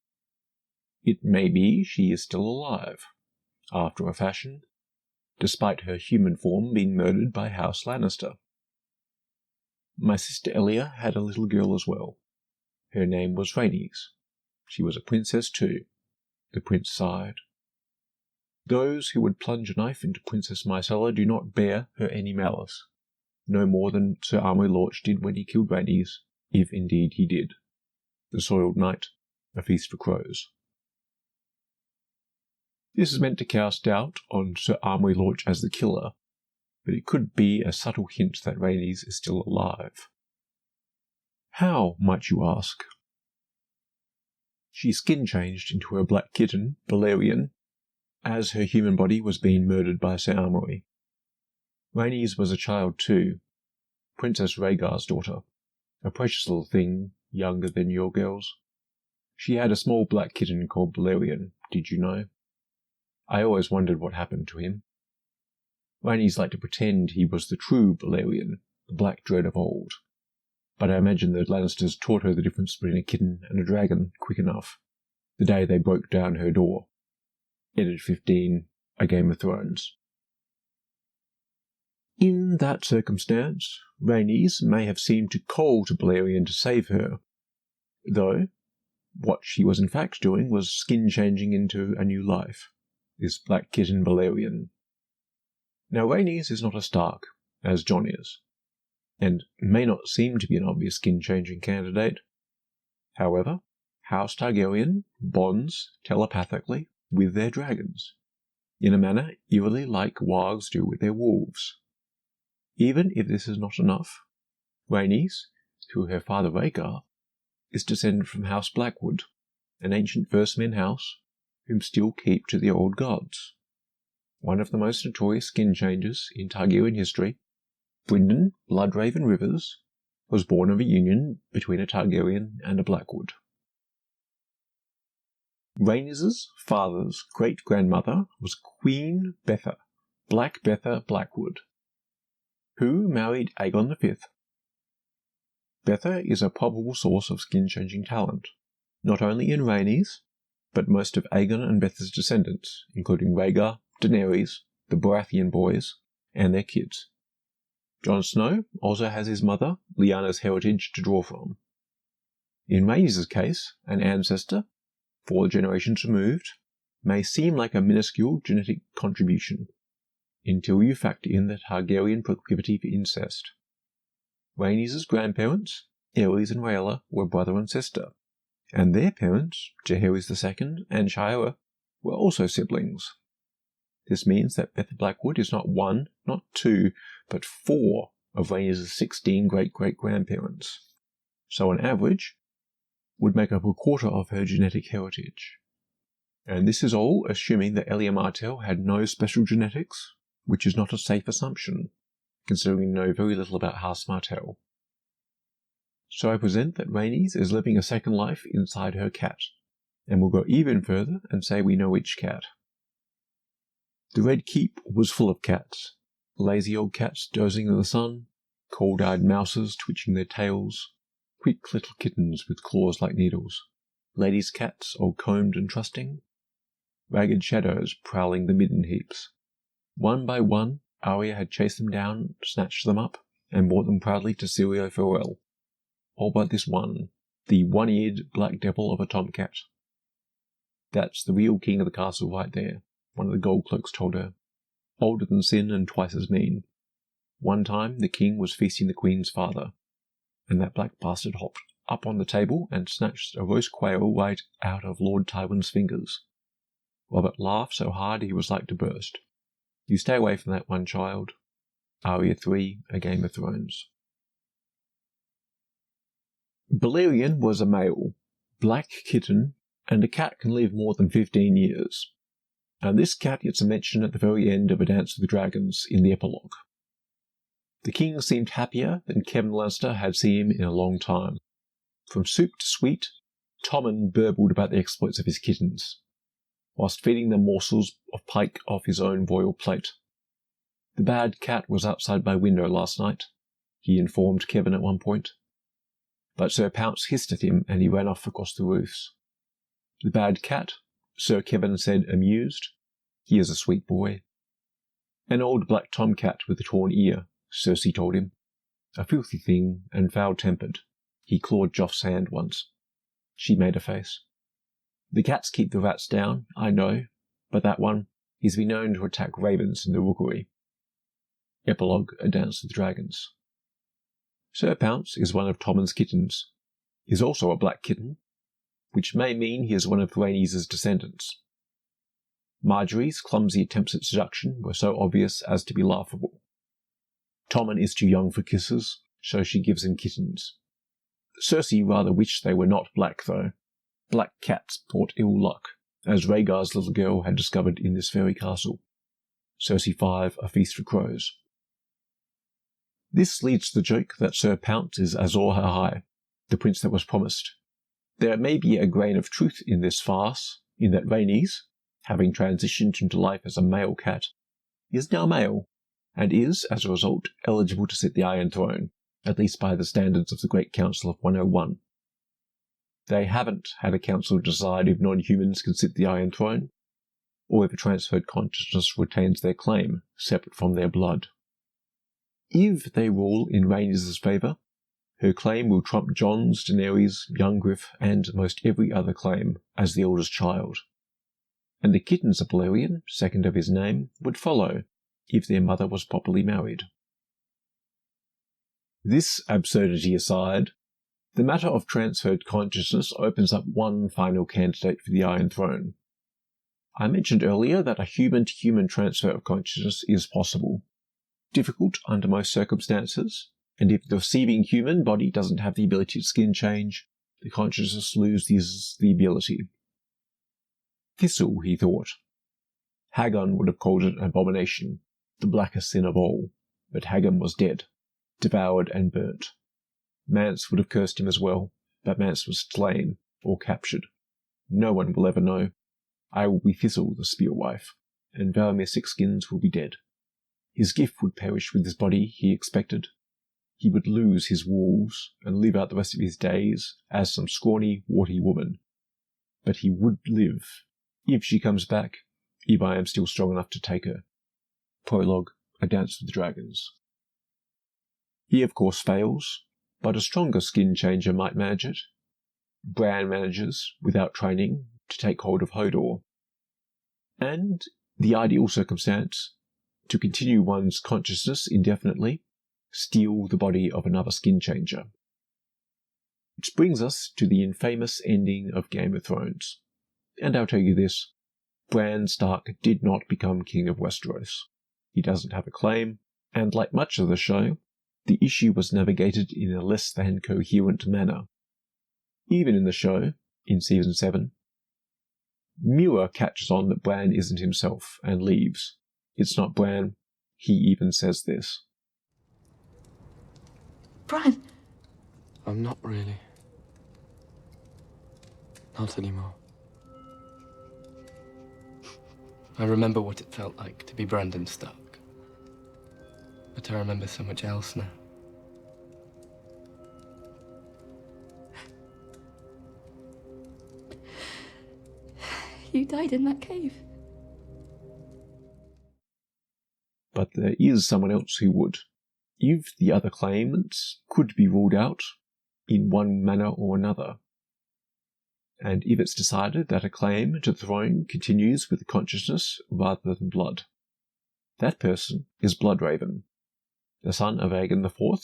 It may be she is still alive, after a fashion, despite her human form being murdered by House Lannister. My sister Elia had a little girl as well. Her name was Rhaenys. She was a princess too. The prince sighed. Those who would plunge a knife into Princess Myrcella do not bear her any malice, no more than Sir Armory Lorch did when he killed Rhaenys, if indeed he did. The Soiled Knight, a feast for crows. This is meant to cast doubt on Sir Armory Lorch as the killer, but it could be a subtle hint that Rhaenys is still alive. How, might you ask? She skin-changed into her black kitten, Balerion, as her human body was being murdered by Sir Armory. Rhaenys was a child too, Princess Rhaegar's daughter, a precious little thing, younger than your girls. She had a small black kitten called Balerion, did you know? I always wondered what happened to him. Rhaenys liked to pretend he was the true Balerion, the Black Dread of old, but I imagine the Lannisters taught her the difference between a kitten and a dragon quick enough, the day they broke down her door. Edit 15, A Game of Thrones. In that circumstance, Rhaenys may have seemed to call to Balerion to save her, though what she was in fact doing was skin-changing into a new life, this black kitten Balerion. Now Rhaenys is not a Stark, as Jon is, and may not seem to be an obvious skin-changing candidate. However, House Targaryen bonds telepathically with their dragons, in a manner eerily like wargs do with their wolves. Even if this is not enough, Rhaenys, through her father Rhaegar, is descended from House Blackwood, an ancient First Men house, whom still keep to the old gods. One of the most notorious skin changers in Targaryen history, Brynden Bloodraven Rivers, was born of a union between a Targaryen and a Blackwood. Rhaenys' father's great-grandmother was Queen Betha, Black Betha Blackwood, who married Aegon V. Betha is a probable source of skin-changing talent, not only in Rhaenys, but most of Aegon and Betha's descendants, including Rhaegar, Daenerys, the Baratheon boys, and their kids. Jon Snow also has his mother, Lyanna's heritage to draw from. In Rhaenys' case, an ancestor, 4 generations removed, may seem like a minuscule genetic contribution, until you factor in the Targaryen proclivity for incest. Rhaenys' grandparents, Aerys and Rhaella, were brother and sister, and their parents, Jaehaerys II and Rhaenyra, were also siblings. This means that Betha Blackwood is not 1, not 2, but 4 of Rhaenys' 16 great-great-grandparents, so on average would make up a quarter of her genetic heritage. And this is all assuming that Elia Martell had no special genetics, which is not a safe assumption, considering we know very little about House Martell. So I present that Rhaenys is living a second life inside her cat, and we'll go even further and say we know which cat. The Red Keep was full of cats, lazy old cats dozing in the sun, cold-eyed mouses twitching their tails, quick little kittens with claws like needles, ladies' cats all combed and trusting, ragged shadows prowling the midden heaps. One by one, Arya had chased them down, snatched them up, and brought them proudly to Syrio Farewell. All but this one, the one-eared black devil of a tomcat. That's the real king of the castle right there, one of the gold cloaks told her. Older than sin and twice as mean. One time the king was feasting the queen's father, and that black bastard hopped up on the table and snatched a roast quail right out of Lord Tywin's fingers. Robert laughed so hard he was like to burst. You stay away from that one, child. Arya 3, A Game of Thrones. Balerion was a male, black kitten, and a cat can live more than 15 years, and this cat gets a mention at the very end of A Dance with the Dragons in the epilogue. The king seemed happier than Kevan Lannister had seen him in a long time. From soup to sweet, Tommen burbled about the exploits of his kittens, whilst feeding them morsels of pike off his own royal plate. The bad cat was outside my window last night, he informed Kevan at one point. But Sir Pounce hissed at him and he ran off across the roofs. The bad cat, Sir Kevan said amused. He is a sweet boy. An old black tomcat with a torn ear, Cersei told him. A filthy thing and foul-tempered. He clawed Joff's hand once. She made a face. The cats keep the rats down, I know, but that one, he's been known to attack ravens in the rookery. Epilogue, A Dance with the Dragons. Sir Pounce is one of Tommen's kittens. He's also a black kitten, which may mean he is one of Rhaenys' descendants. Marjorie's clumsy attempts at seduction were so obvious as to be laughable. Tommen is too young for kisses, so she gives him kittens. Cersei rather wished they were not black, though. Black cats brought ill luck, as Rhaegar's little girl had discovered in this very castle. Cersei 5, A Feast for Crows. This leads to the joke that Sir Pounce is Azor Ahai, the prince that was promised. There may be a grain of truth in this farce, in that Rhaenys, having transitioned into life as a male cat, is now male, and is, as a result, eligible to sit the Iron Throne, at least by the standards of the Great Council of 101. They haven't had a council decide if non-humans can sit the Iron Throne, or if a transferred consciousness retains their claim, separate from their blood. If they rule in Rhaenys' favour, her claim will trump Jon's, Daenerys', young Griff, and most every other claim as the eldest child. And the kittens of Balerion, second of his name, would follow, if their mother was properly married. This absurdity aside, the matter of transferred consciousness opens up one final candidate for the Iron Throne. I mentioned earlier that a human-to-human transfer of consciousness is possible. Difficult under most circumstances, and if the receiving human body doesn't have the ability to skin change, the consciousness loses the ability. Thistle, he thought. Hagon would have called it an abomination, the blackest sin of all, but Hagon was dead, devoured and burnt. Mance would have cursed him as well, but Mance was slain, or captured. No one will ever know. I will be Thistle, the spearwife, and Valimir Sixskins will be dead. His gift would perish with his body, he expected. He would lose his wolves and live out the rest of his days as some scrawny, warty woman. But he would live, if she comes back, if I am still strong enough to take her. Prologue, A Dance with the Dragons. He of course fails, but a stronger skin changer might manage it. Bran manages, without training, to take hold of Hodor. And, the ideal circumstance, to continue one's consciousness indefinitely, steal the body of another skin changer. Which brings us to the infamous ending of Game of Thrones. And I'll tell you this, Bran Stark did not become King of Westeros. He doesn't have a claim, and like much of the show, the issue was navigated in a less than coherent manner. Even in the show, in Season 7, Muir catches on that Bran isn't himself and leaves. It's not Bran. He even says this.
Bran!
I'm not really. Not anymore. I remember what it felt like to be Brandon Stark. But I remember so much else now.
You died in that cave.
But there is someone else who would. If the other claimants could be ruled out in one manner or another, and if it's decided that a claim to the throne continues with consciousness rather than blood, that person is Bloodraven, the son of Aegon IV,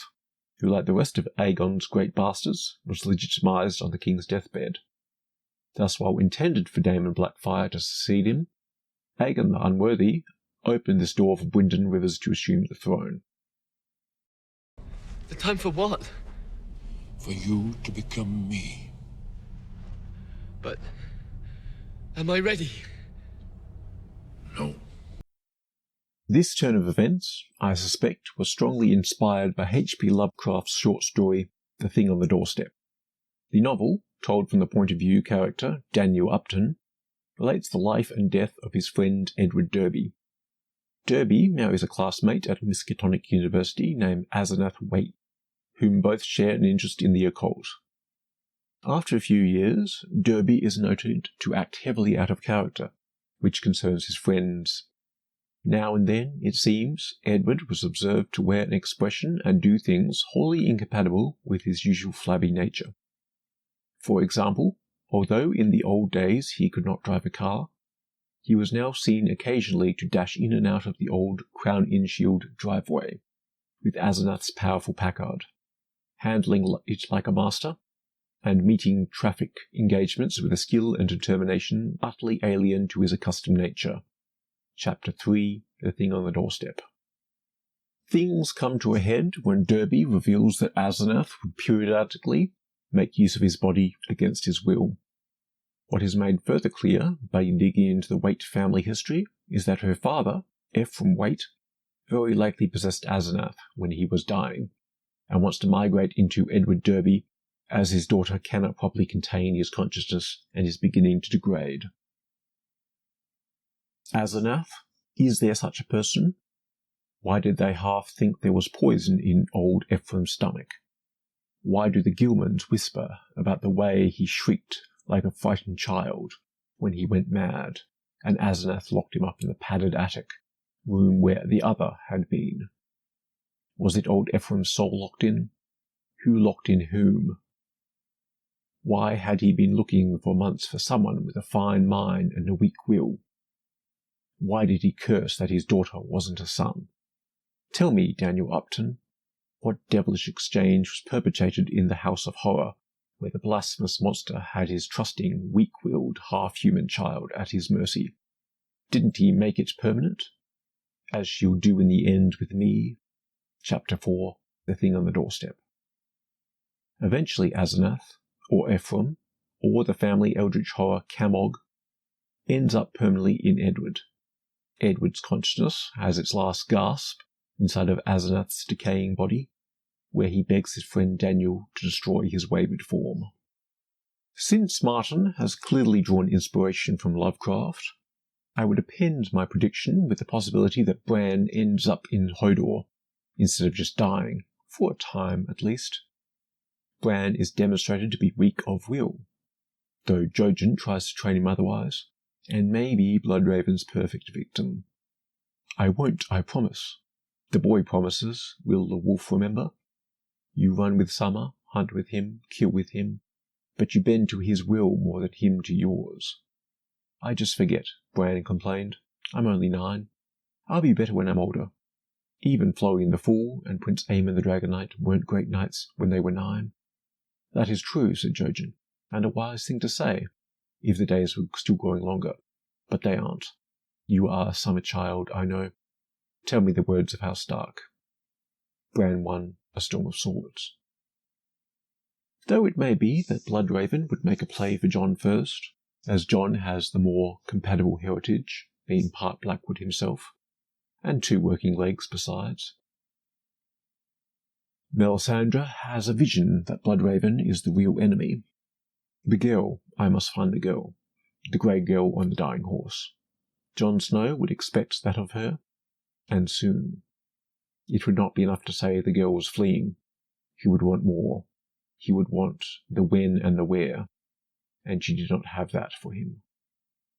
who, like the rest of Aegon's great bastards, was legitimized on the king's deathbed. Thus, while intended for Daemon Blackfyre to succeed him, Aegon the Unworthy opened this door for Brynden Rivers to assume the throne.
The time for what?
For you to become me.
But am I ready?
No.
This turn of events, I suspect, was strongly inspired by H.P. Lovecraft's short story, The Thing on the Doorstep. The novel, told from the point of view character Daniel Upton, relates the life and death of his friend Edward Derby. Derby marries a classmate at Miskatonic University named Asenath Waite, whom both share an interest in the occult. After a few years, Derby is noted to act heavily out of character, which concerns his friends. Now and then, it seems, Edward was observed to wear an expression and do things wholly incompatible with his usual flabby nature. For example, although in the old days he could not drive a car, he was now seen occasionally to dash in and out of the old Crown-in-Shield driveway, with Asenath's powerful Packard, handling it like a master, and meeting traffic engagements with a skill and determination utterly alien to his accustomed nature. Chapter 3, The Thing on the Doorstep. Things come to a head when Derby reveals that Asenath would periodically make use of his body against his will. What is made further clear by digging into the Waite family history is that her father, Ephraim Waite, very likely possessed Asenath when he was dying, and wants to migrate into Edward Derby as his daughter cannot properly contain his consciousness and is beginning to degrade. Asenath? Is there such a person? Why did they half think there was poison in old Ephraim's stomach? Why do the Gilmans whisper about the way he shrieked like a frightened child when he went mad, and Asenath locked him up in the padded attic, room where the other had been? Was it old Ephraim's soul locked in? Who locked in whom? Why had he been looking for months for someone with a fine mind and a weak will? Why did he curse that his daughter wasn't a son? Tell me, Daniel Upton, what devilish exchange was perpetrated in the House of Horror, where the blasphemous monster had his trusting, weak-willed, half-human child at his mercy? Didn't he make it permanent? As she'll do in the end with me. Chapter 4, The Thing on the Doorstep. Eventually Asenath, or Ephraim, or the family eldritch horror Camog, ends up permanently in Edward. Edward's consciousness has its last gasp inside of Asenath's decaying body, where he begs his friend Daniel to destroy his wayward form. Since Martin has clearly drawn inspiration from Lovecraft, I would append my prediction with the possibility that Bran ends up in Hodor, instead of just dying, for a time at least. Bran is demonstrated to be weak of will, though Jojen tries to train him otherwise, and may be Bloodraven's perfect victim. I won't, I promise. The boy promises, will the wolf remember? You run with Summer, hunt with him, kill with him, but you bend to his will more than him to yours. I just forget, Bran complained. I'm only 9. I'll be better when I'm older. Even Florian the Fool and Prince Aemond the Dragon Knight weren't great knights when they were 9. That is true, said Jojen, and a wise thing to say, if the days were still growing longer. But they aren't. You are a summer child, I know. Tell me the words of House Stark. Bran won a Storm of Swords. Though it may be that Bloodraven would make a play for Jon first, as Jon has the more compatible heritage, being part Blackwood himself, and 2 working legs besides. Melisandre has a vision that Bloodraven is the real enemy. The girl, I must find the girl. The grey girl on the dying horse. Jon Snow would expect that of her, and soon. It would not be enough to say the girl was fleeing. He would want more. He would want the when and the where, and she did not have that for him.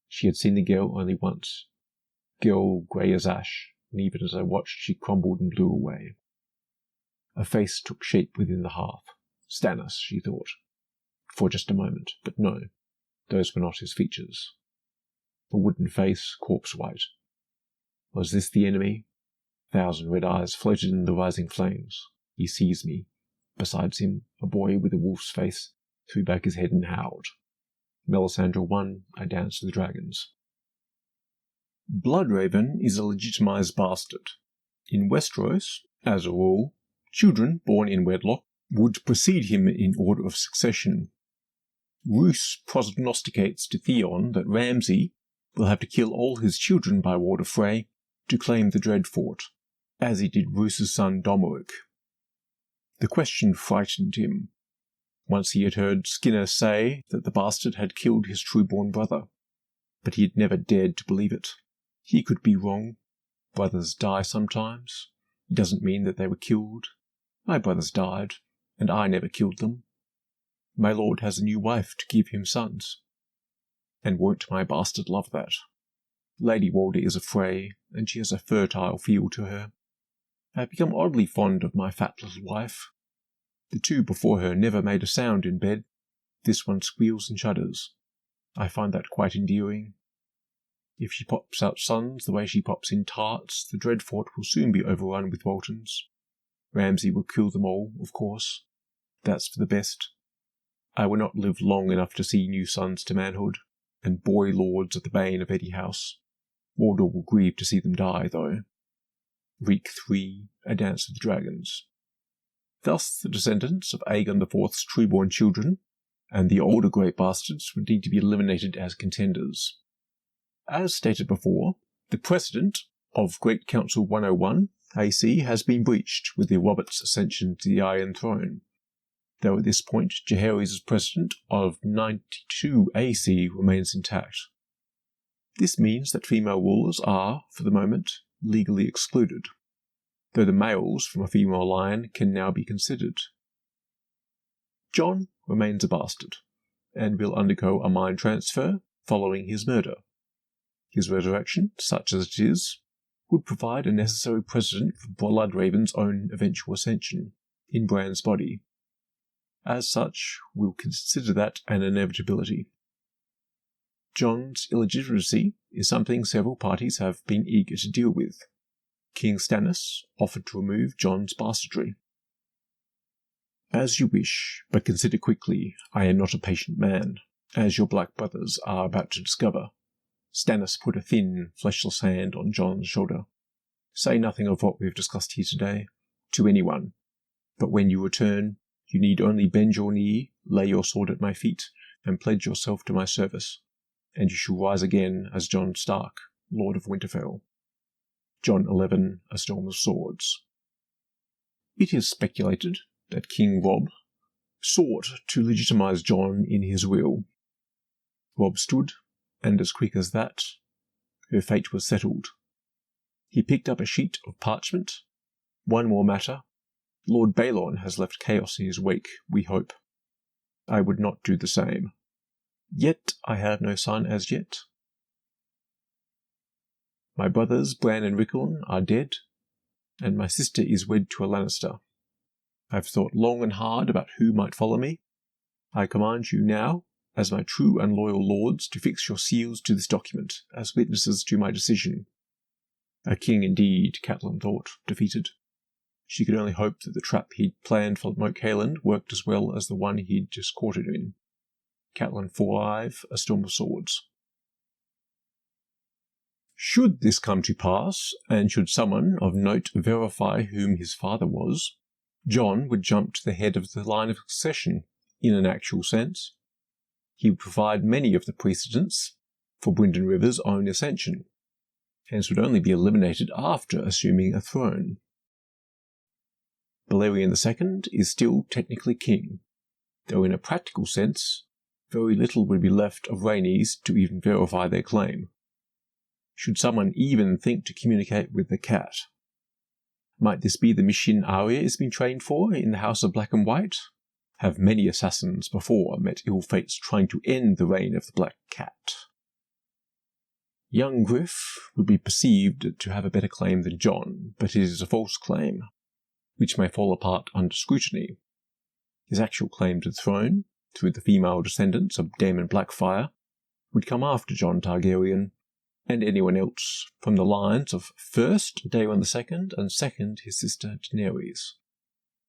She had seen the girl only once. Girl grey as ash, and even as I watched she crumbled and blew away. A face took shape within the hearth. Stannis, she thought. For just a moment, but no, those were not his features. A wooden face, corpse-white. Was this the enemy? 1,000 red eyes floated in the rising flames. He sees me. Besides him, a boy with a wolf's face threw back his head and howled. Melisandre won, I danced with the dragons. Bloodraven is a legitimized bastard. In Westeros, as a rule, children born in wedlock would precede him in order of succession. Roose prognosticates to Theon that Ramsay, will have to kill all his children by Water Frey to claim the Dread Fort, as he did Roos's son Domeric. The question frightened him. Once he had heard Skinner say that the bastard had killed his true-born brother, but he had never dared to believe it. He could be wrong. Brothers die sometimes. It doesn't mean that they were killed. My brothers died, and I never killed them. My lord has a new wife to give him sons. And won't my bastard love that? Lady Walder is a Frey, and she has a fertile feel to her. I have become oddly fond of my fat little wife. The two before her never made a sound in bed. This one squeals and shudders. I find that quite endearing. If she pops out sons the way she pops in tarts, the Dread Fort will soon be overrun with Boltons. Ramsay will kill them all, of course. That's for the best. I will not live long enough to see new sons to manhood, and boy lords at the bane of Eddie House. Walder will grieve to see them die, though. Week 3, A Dance of the Dragons. Thus the descendants of Aegon IV's true-born children, and the older great bastards would need to be eliminated as contenders. As stated before, the precedent of Great Council 101 AC has been breached with the Robert's ascension to the Iron Throne, though at this point Jaehaerys' precedent of 92 AC remains intact. This means that female rulers are, for the moment, legally excluded, though the males from a female line can now be considered. Jon remains a bastard, and will undergo a mind transfer following his murder. His resurrection, such as it is, would provide a necessary precedent for Bloodraven's own eventual ascension in Bran's body. As such, we'll consider that an inevitability. Jon's illegitimacy is something several parties have been eager to deal with. King Stannis offered to remove Jon's bastardry. As you wish, but consider quickly, I am not a patient man, as your black brothers are about to discover. Stannis put a thin, fleshless hand on Jon's shoulder. Say nothing of what we have discussed here today, to anyone, but when you return, you need only bend your knee, lay your sword at my feet, and pledge yourself to my service, and you shall rise again as Jon Stark, Lord of Winterfell. Jon 11, A Storm of Swords. It is speculated that King Robb sought to legitimize Jon in his will. Robb stood, and as quick as that, her fate was settled. He picked up a sheet of parchment. One more matter. Lord Balon has left chaos in his wake, we hope. I would not do the same. Yet I have no son as yet. My brothers Bran and Rickon are dead, and my sister is wed to a Lannister. I have thought long and hard about who might follow me. I command you now, as my true and loyal lords, to fix your seals to this document, as witnesses to my decision. A king indeed, Catelyn thought, defeated. She could only hope that the trap he'd planned for Moat Cailin worked as well as the one he'd just caught her in. Catelyn 4-5, A Storm of Swords. Should this come to pass, and should someone of note verify whom his father was, Jon would jump to the head of the line of succession, in an actual sense. He would provide many of the precedents for Brynden River's own ascension, hence would only be eliminated after assuming a throne. Balerion II is still technically king, though in a practical sense, very little would be left of Rhaenys to even verify their claim. Should someone even think to communicate with the cat? Might this be the mission Arya has been trained for in the House of Black and White? Have many assassins before met ill fates trying to end the reign of the Black Cat? Young Griff would be perceived to have a better claim than Jon, but it is a false claim, which may fall apart under scrutiny. His actual claim to the throne, through the female descendants of Daemon Blackfyre, would come after Jon Targaryen, and anyone else from the lines of first Daemon II and second his sister Daenerys,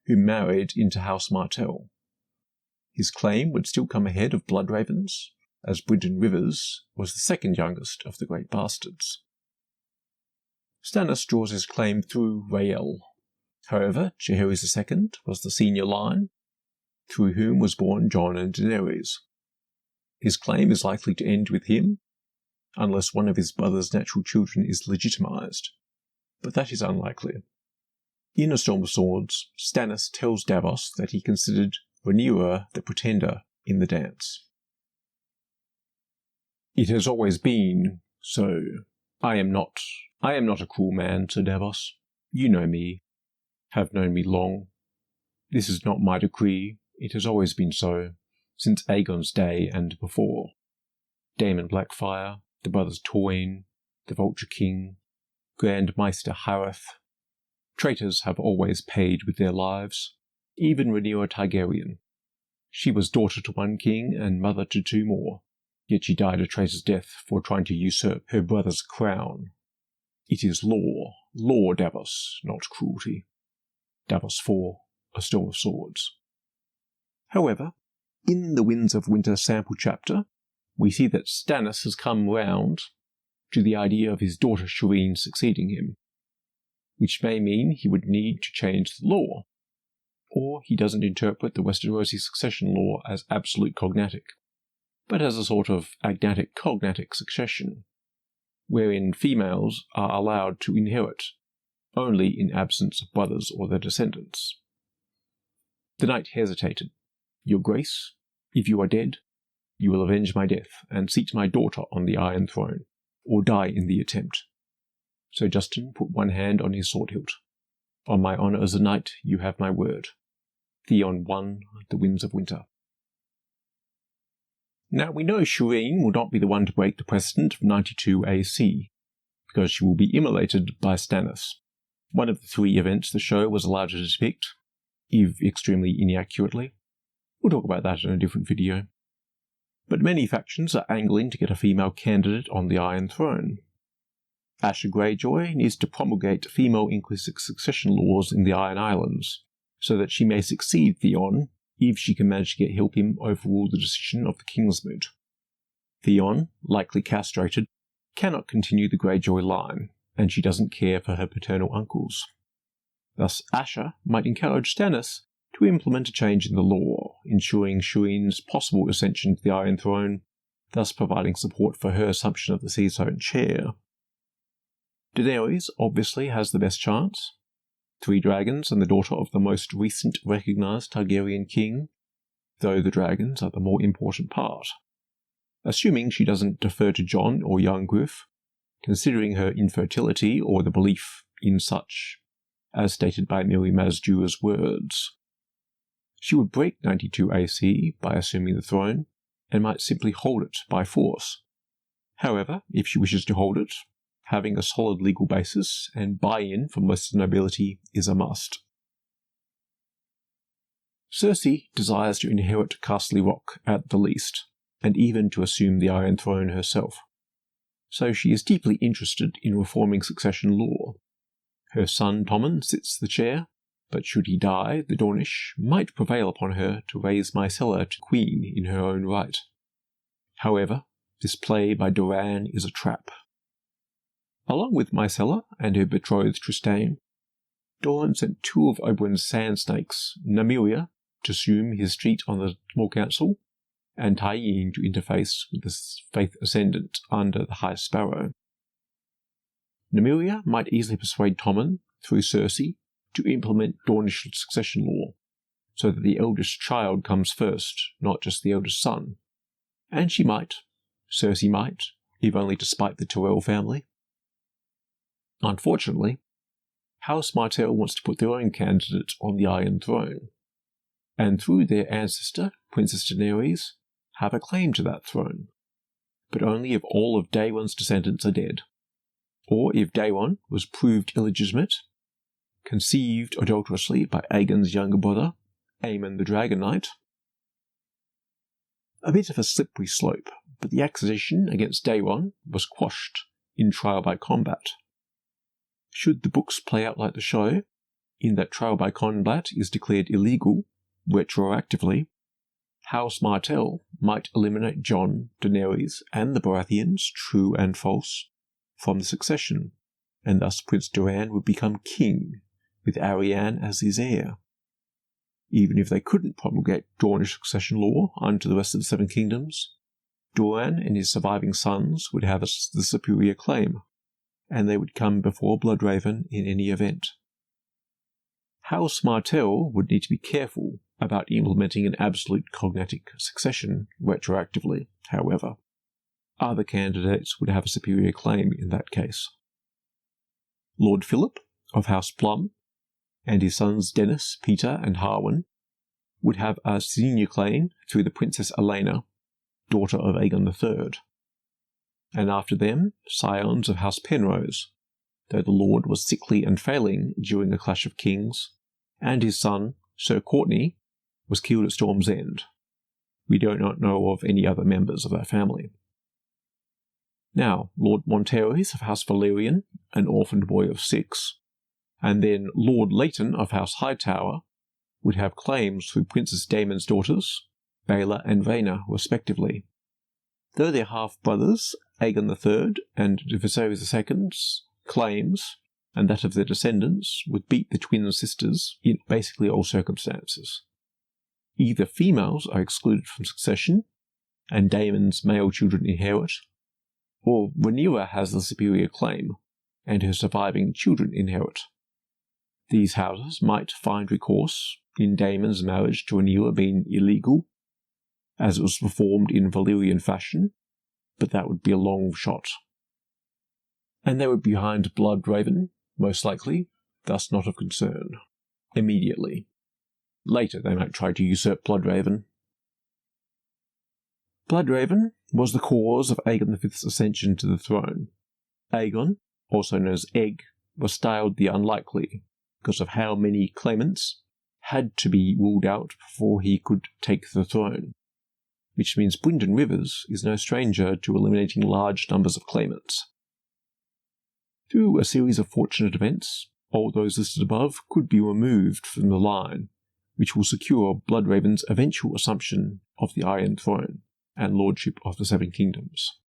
who married into House Martell. His claim would still come ahead of Bloodraven's, as Brynden Rivers was the second youngest of the great bastards. Stannis draws his claim through Rhael. However, Jaehaerys II was the senior line, through whom was born Jon and Daenerys. His claim is likely to end with him, unless one of his brother's natural children is legitimized, but that is unlikely. In A Storm of Swords, Stannis tells Davos that he considered Rhaenyra the pretender in the dance. It has always been so. I am not a cruel man, Sir Davos. You know me, have known me long. This is not my decree. It has always been so, since Aegon's day and before. Daemon Blackfyre, the brothers Twain, the Vulture King, Grand Maester Harrenhal. Traitors have always paid with their lives, even Rhaenyra Targaryen. She was daughter to one king and mother to two more, yet she died a traitor's death for trying to usurp her brother's crown. It is law, Davos, not cruelty. Davos 4, A Storm of Swords. However, in the Winds of Winter sample chapter, we see that Stannis has come round to the idea of his daughter Shireen succeeding him, which may mean he would need to change the law, or he doesn't interpret the Westerosi succession law as absolute cognatic, but as a sort of agnatic cognatic succession, wherein females are allowed to inherit only in absence of brothers or their descendants. The knight hesitated. Your Grace, if you are dead, you will avenge my death and seat my daughter on the Iron Throne, or die in the attempt. Sir Justin put one hand on his sword hilt. On my honour as a knight, you have my word. Theon 1, The Winds of Winter. Now we know Shireen will not be the one to break the precedent of 92 AC, because she will be immolated by Stannis, one of the 3 events the show was allowed to depict, if extremely inaccurately. We'll talk about that in a different video. But many factions are angling to get a female candidate on the Iron Throne. Asha Greyjoy needs to promulgate female inclusive succession laws in the Iron Islands, so that she may succeed Theon if she can manage to help him overrule the decision of the Kingsmoot. Theon, likely castrated, cannot continue the Greyjoy line, and she doesn't care for her paternal uncles. Thus Asha might encourage Stannis to implement a change in the law, ensuring Shireen's possible ascension to the Iron Throne, thus providing support for her assumption of the Seasown chair. Daenerys obviously has the best chance. 3 dragons and the daughter of the most recent recognised Targaryen king, though the dragons are the more important part. Assuming she doesn't defer to Jon or young Griff, considering her infertility or the belief in such, as stated by Miri Mazdura's words. She would break 92 AC by assuming the throne, and might simply hold it by force. However, if she wishes to hold it, having a solid legal basis and buy-in from most of the nobility is a must. Cersei desires to inherit Castle Rock at the least, and even to assume the Iron Throne herself. So she is deeply interested in reforming succession law. Her son Tommen sits the chair, but should he die, the Dornish might prevail upon her to raise Myrcella to queen in her own right. However, this play by Doran is a trap. Along with Myrcella and her betrothed Trystane, Doran sent 2 of Oberyn's sand snakes, Nymeria to assume his seat on the Small Council, and Tyene to interface with the Faith Ascendant under the High Sparrow. Nymeria might easily persuade Tommen, through Cersei, to implement Dornish succession law, so that the eldest child comes first, not just the eldest son. And she might, Cersei might, if only to spite the Tyrell family. Unfortunately, House Martell wants to put their own candidate on the Iron Throne, and through their ancestor, Princess Daenerys, have a claim to that throne, but only if all of Daemon's descendants are dead, or if Daemon was proved illegitimate, conceived adulterously by Aegon's younger brother, Aemond the Dragon Knight. A bit of a slippery slope, but the accusation against Daemon was quashed in trial by combat. Should the books play out like the show, in that trial by combat is declared illegal, retroactively, House Martell might eliminate Jon, Daenerys, and the Baratheons, true and false, from the succession, and thus Prince Doran would become king, with Arianne as his heir. Even if they couldn't promulgate Dornish succession law unto the rest of the 7 kingdoms, Doran and his surviving sons would have the superior claim, and they would come before Bloodraven in any event. House Martell would need to be careful about implementing an absolute cognatic succession retroactively, however. Other candidates would have a superior claim in that case. Lord Philip of House Plum and his sons Dennis, Peter and Harwin would have a senior claim through the Princess Elaena, daughter of Aegon III, and after them, scions of House Penrose, though the Lord was sickly and failing during a clash of kings, and his son, Sir Courtenay, was killed at Storm's End. We do not know of any other members of that family. Now, Lord Monteris of House Valyrian, an orphaned boy of 6, and then Lord Leighton of House Hightower would have claims through Princess Daemon's daughters, Baela and Rhaena, respectively. Though they're half-brothers, Aegon III and Viserys II's claims, and that of their descendants, would beat the twin sisters in basically all circumstances. Either females are excluded from succession, and Daemon's male children inherit, or Rhaenyra has the superior claim, and her surviving children inherit. These houses might find recourse in Daemon's marriage to Rhaenyra being illegal, as it was performed in Valyrian fashion, but that would be a long shot. And they would be behind Bloodraven, most likely, thus not of concern, immediately. Later they might try to usurp Bloodraven. Bloodraven was the cause of Aegon V's ascension to the throne. Aegon, also known as Egg, was styled the unlikely, because of how many claimants had to be ruled out before he could take the throne, which means Brynden Rivers is no stranger to eliminating large numbers of claimants. Through a series of fortunate events, all those listed above could be removed from the line, which will secure Bloodraven's eventual assumption of the Iron Throne and lordship of the Seven Kingdoms.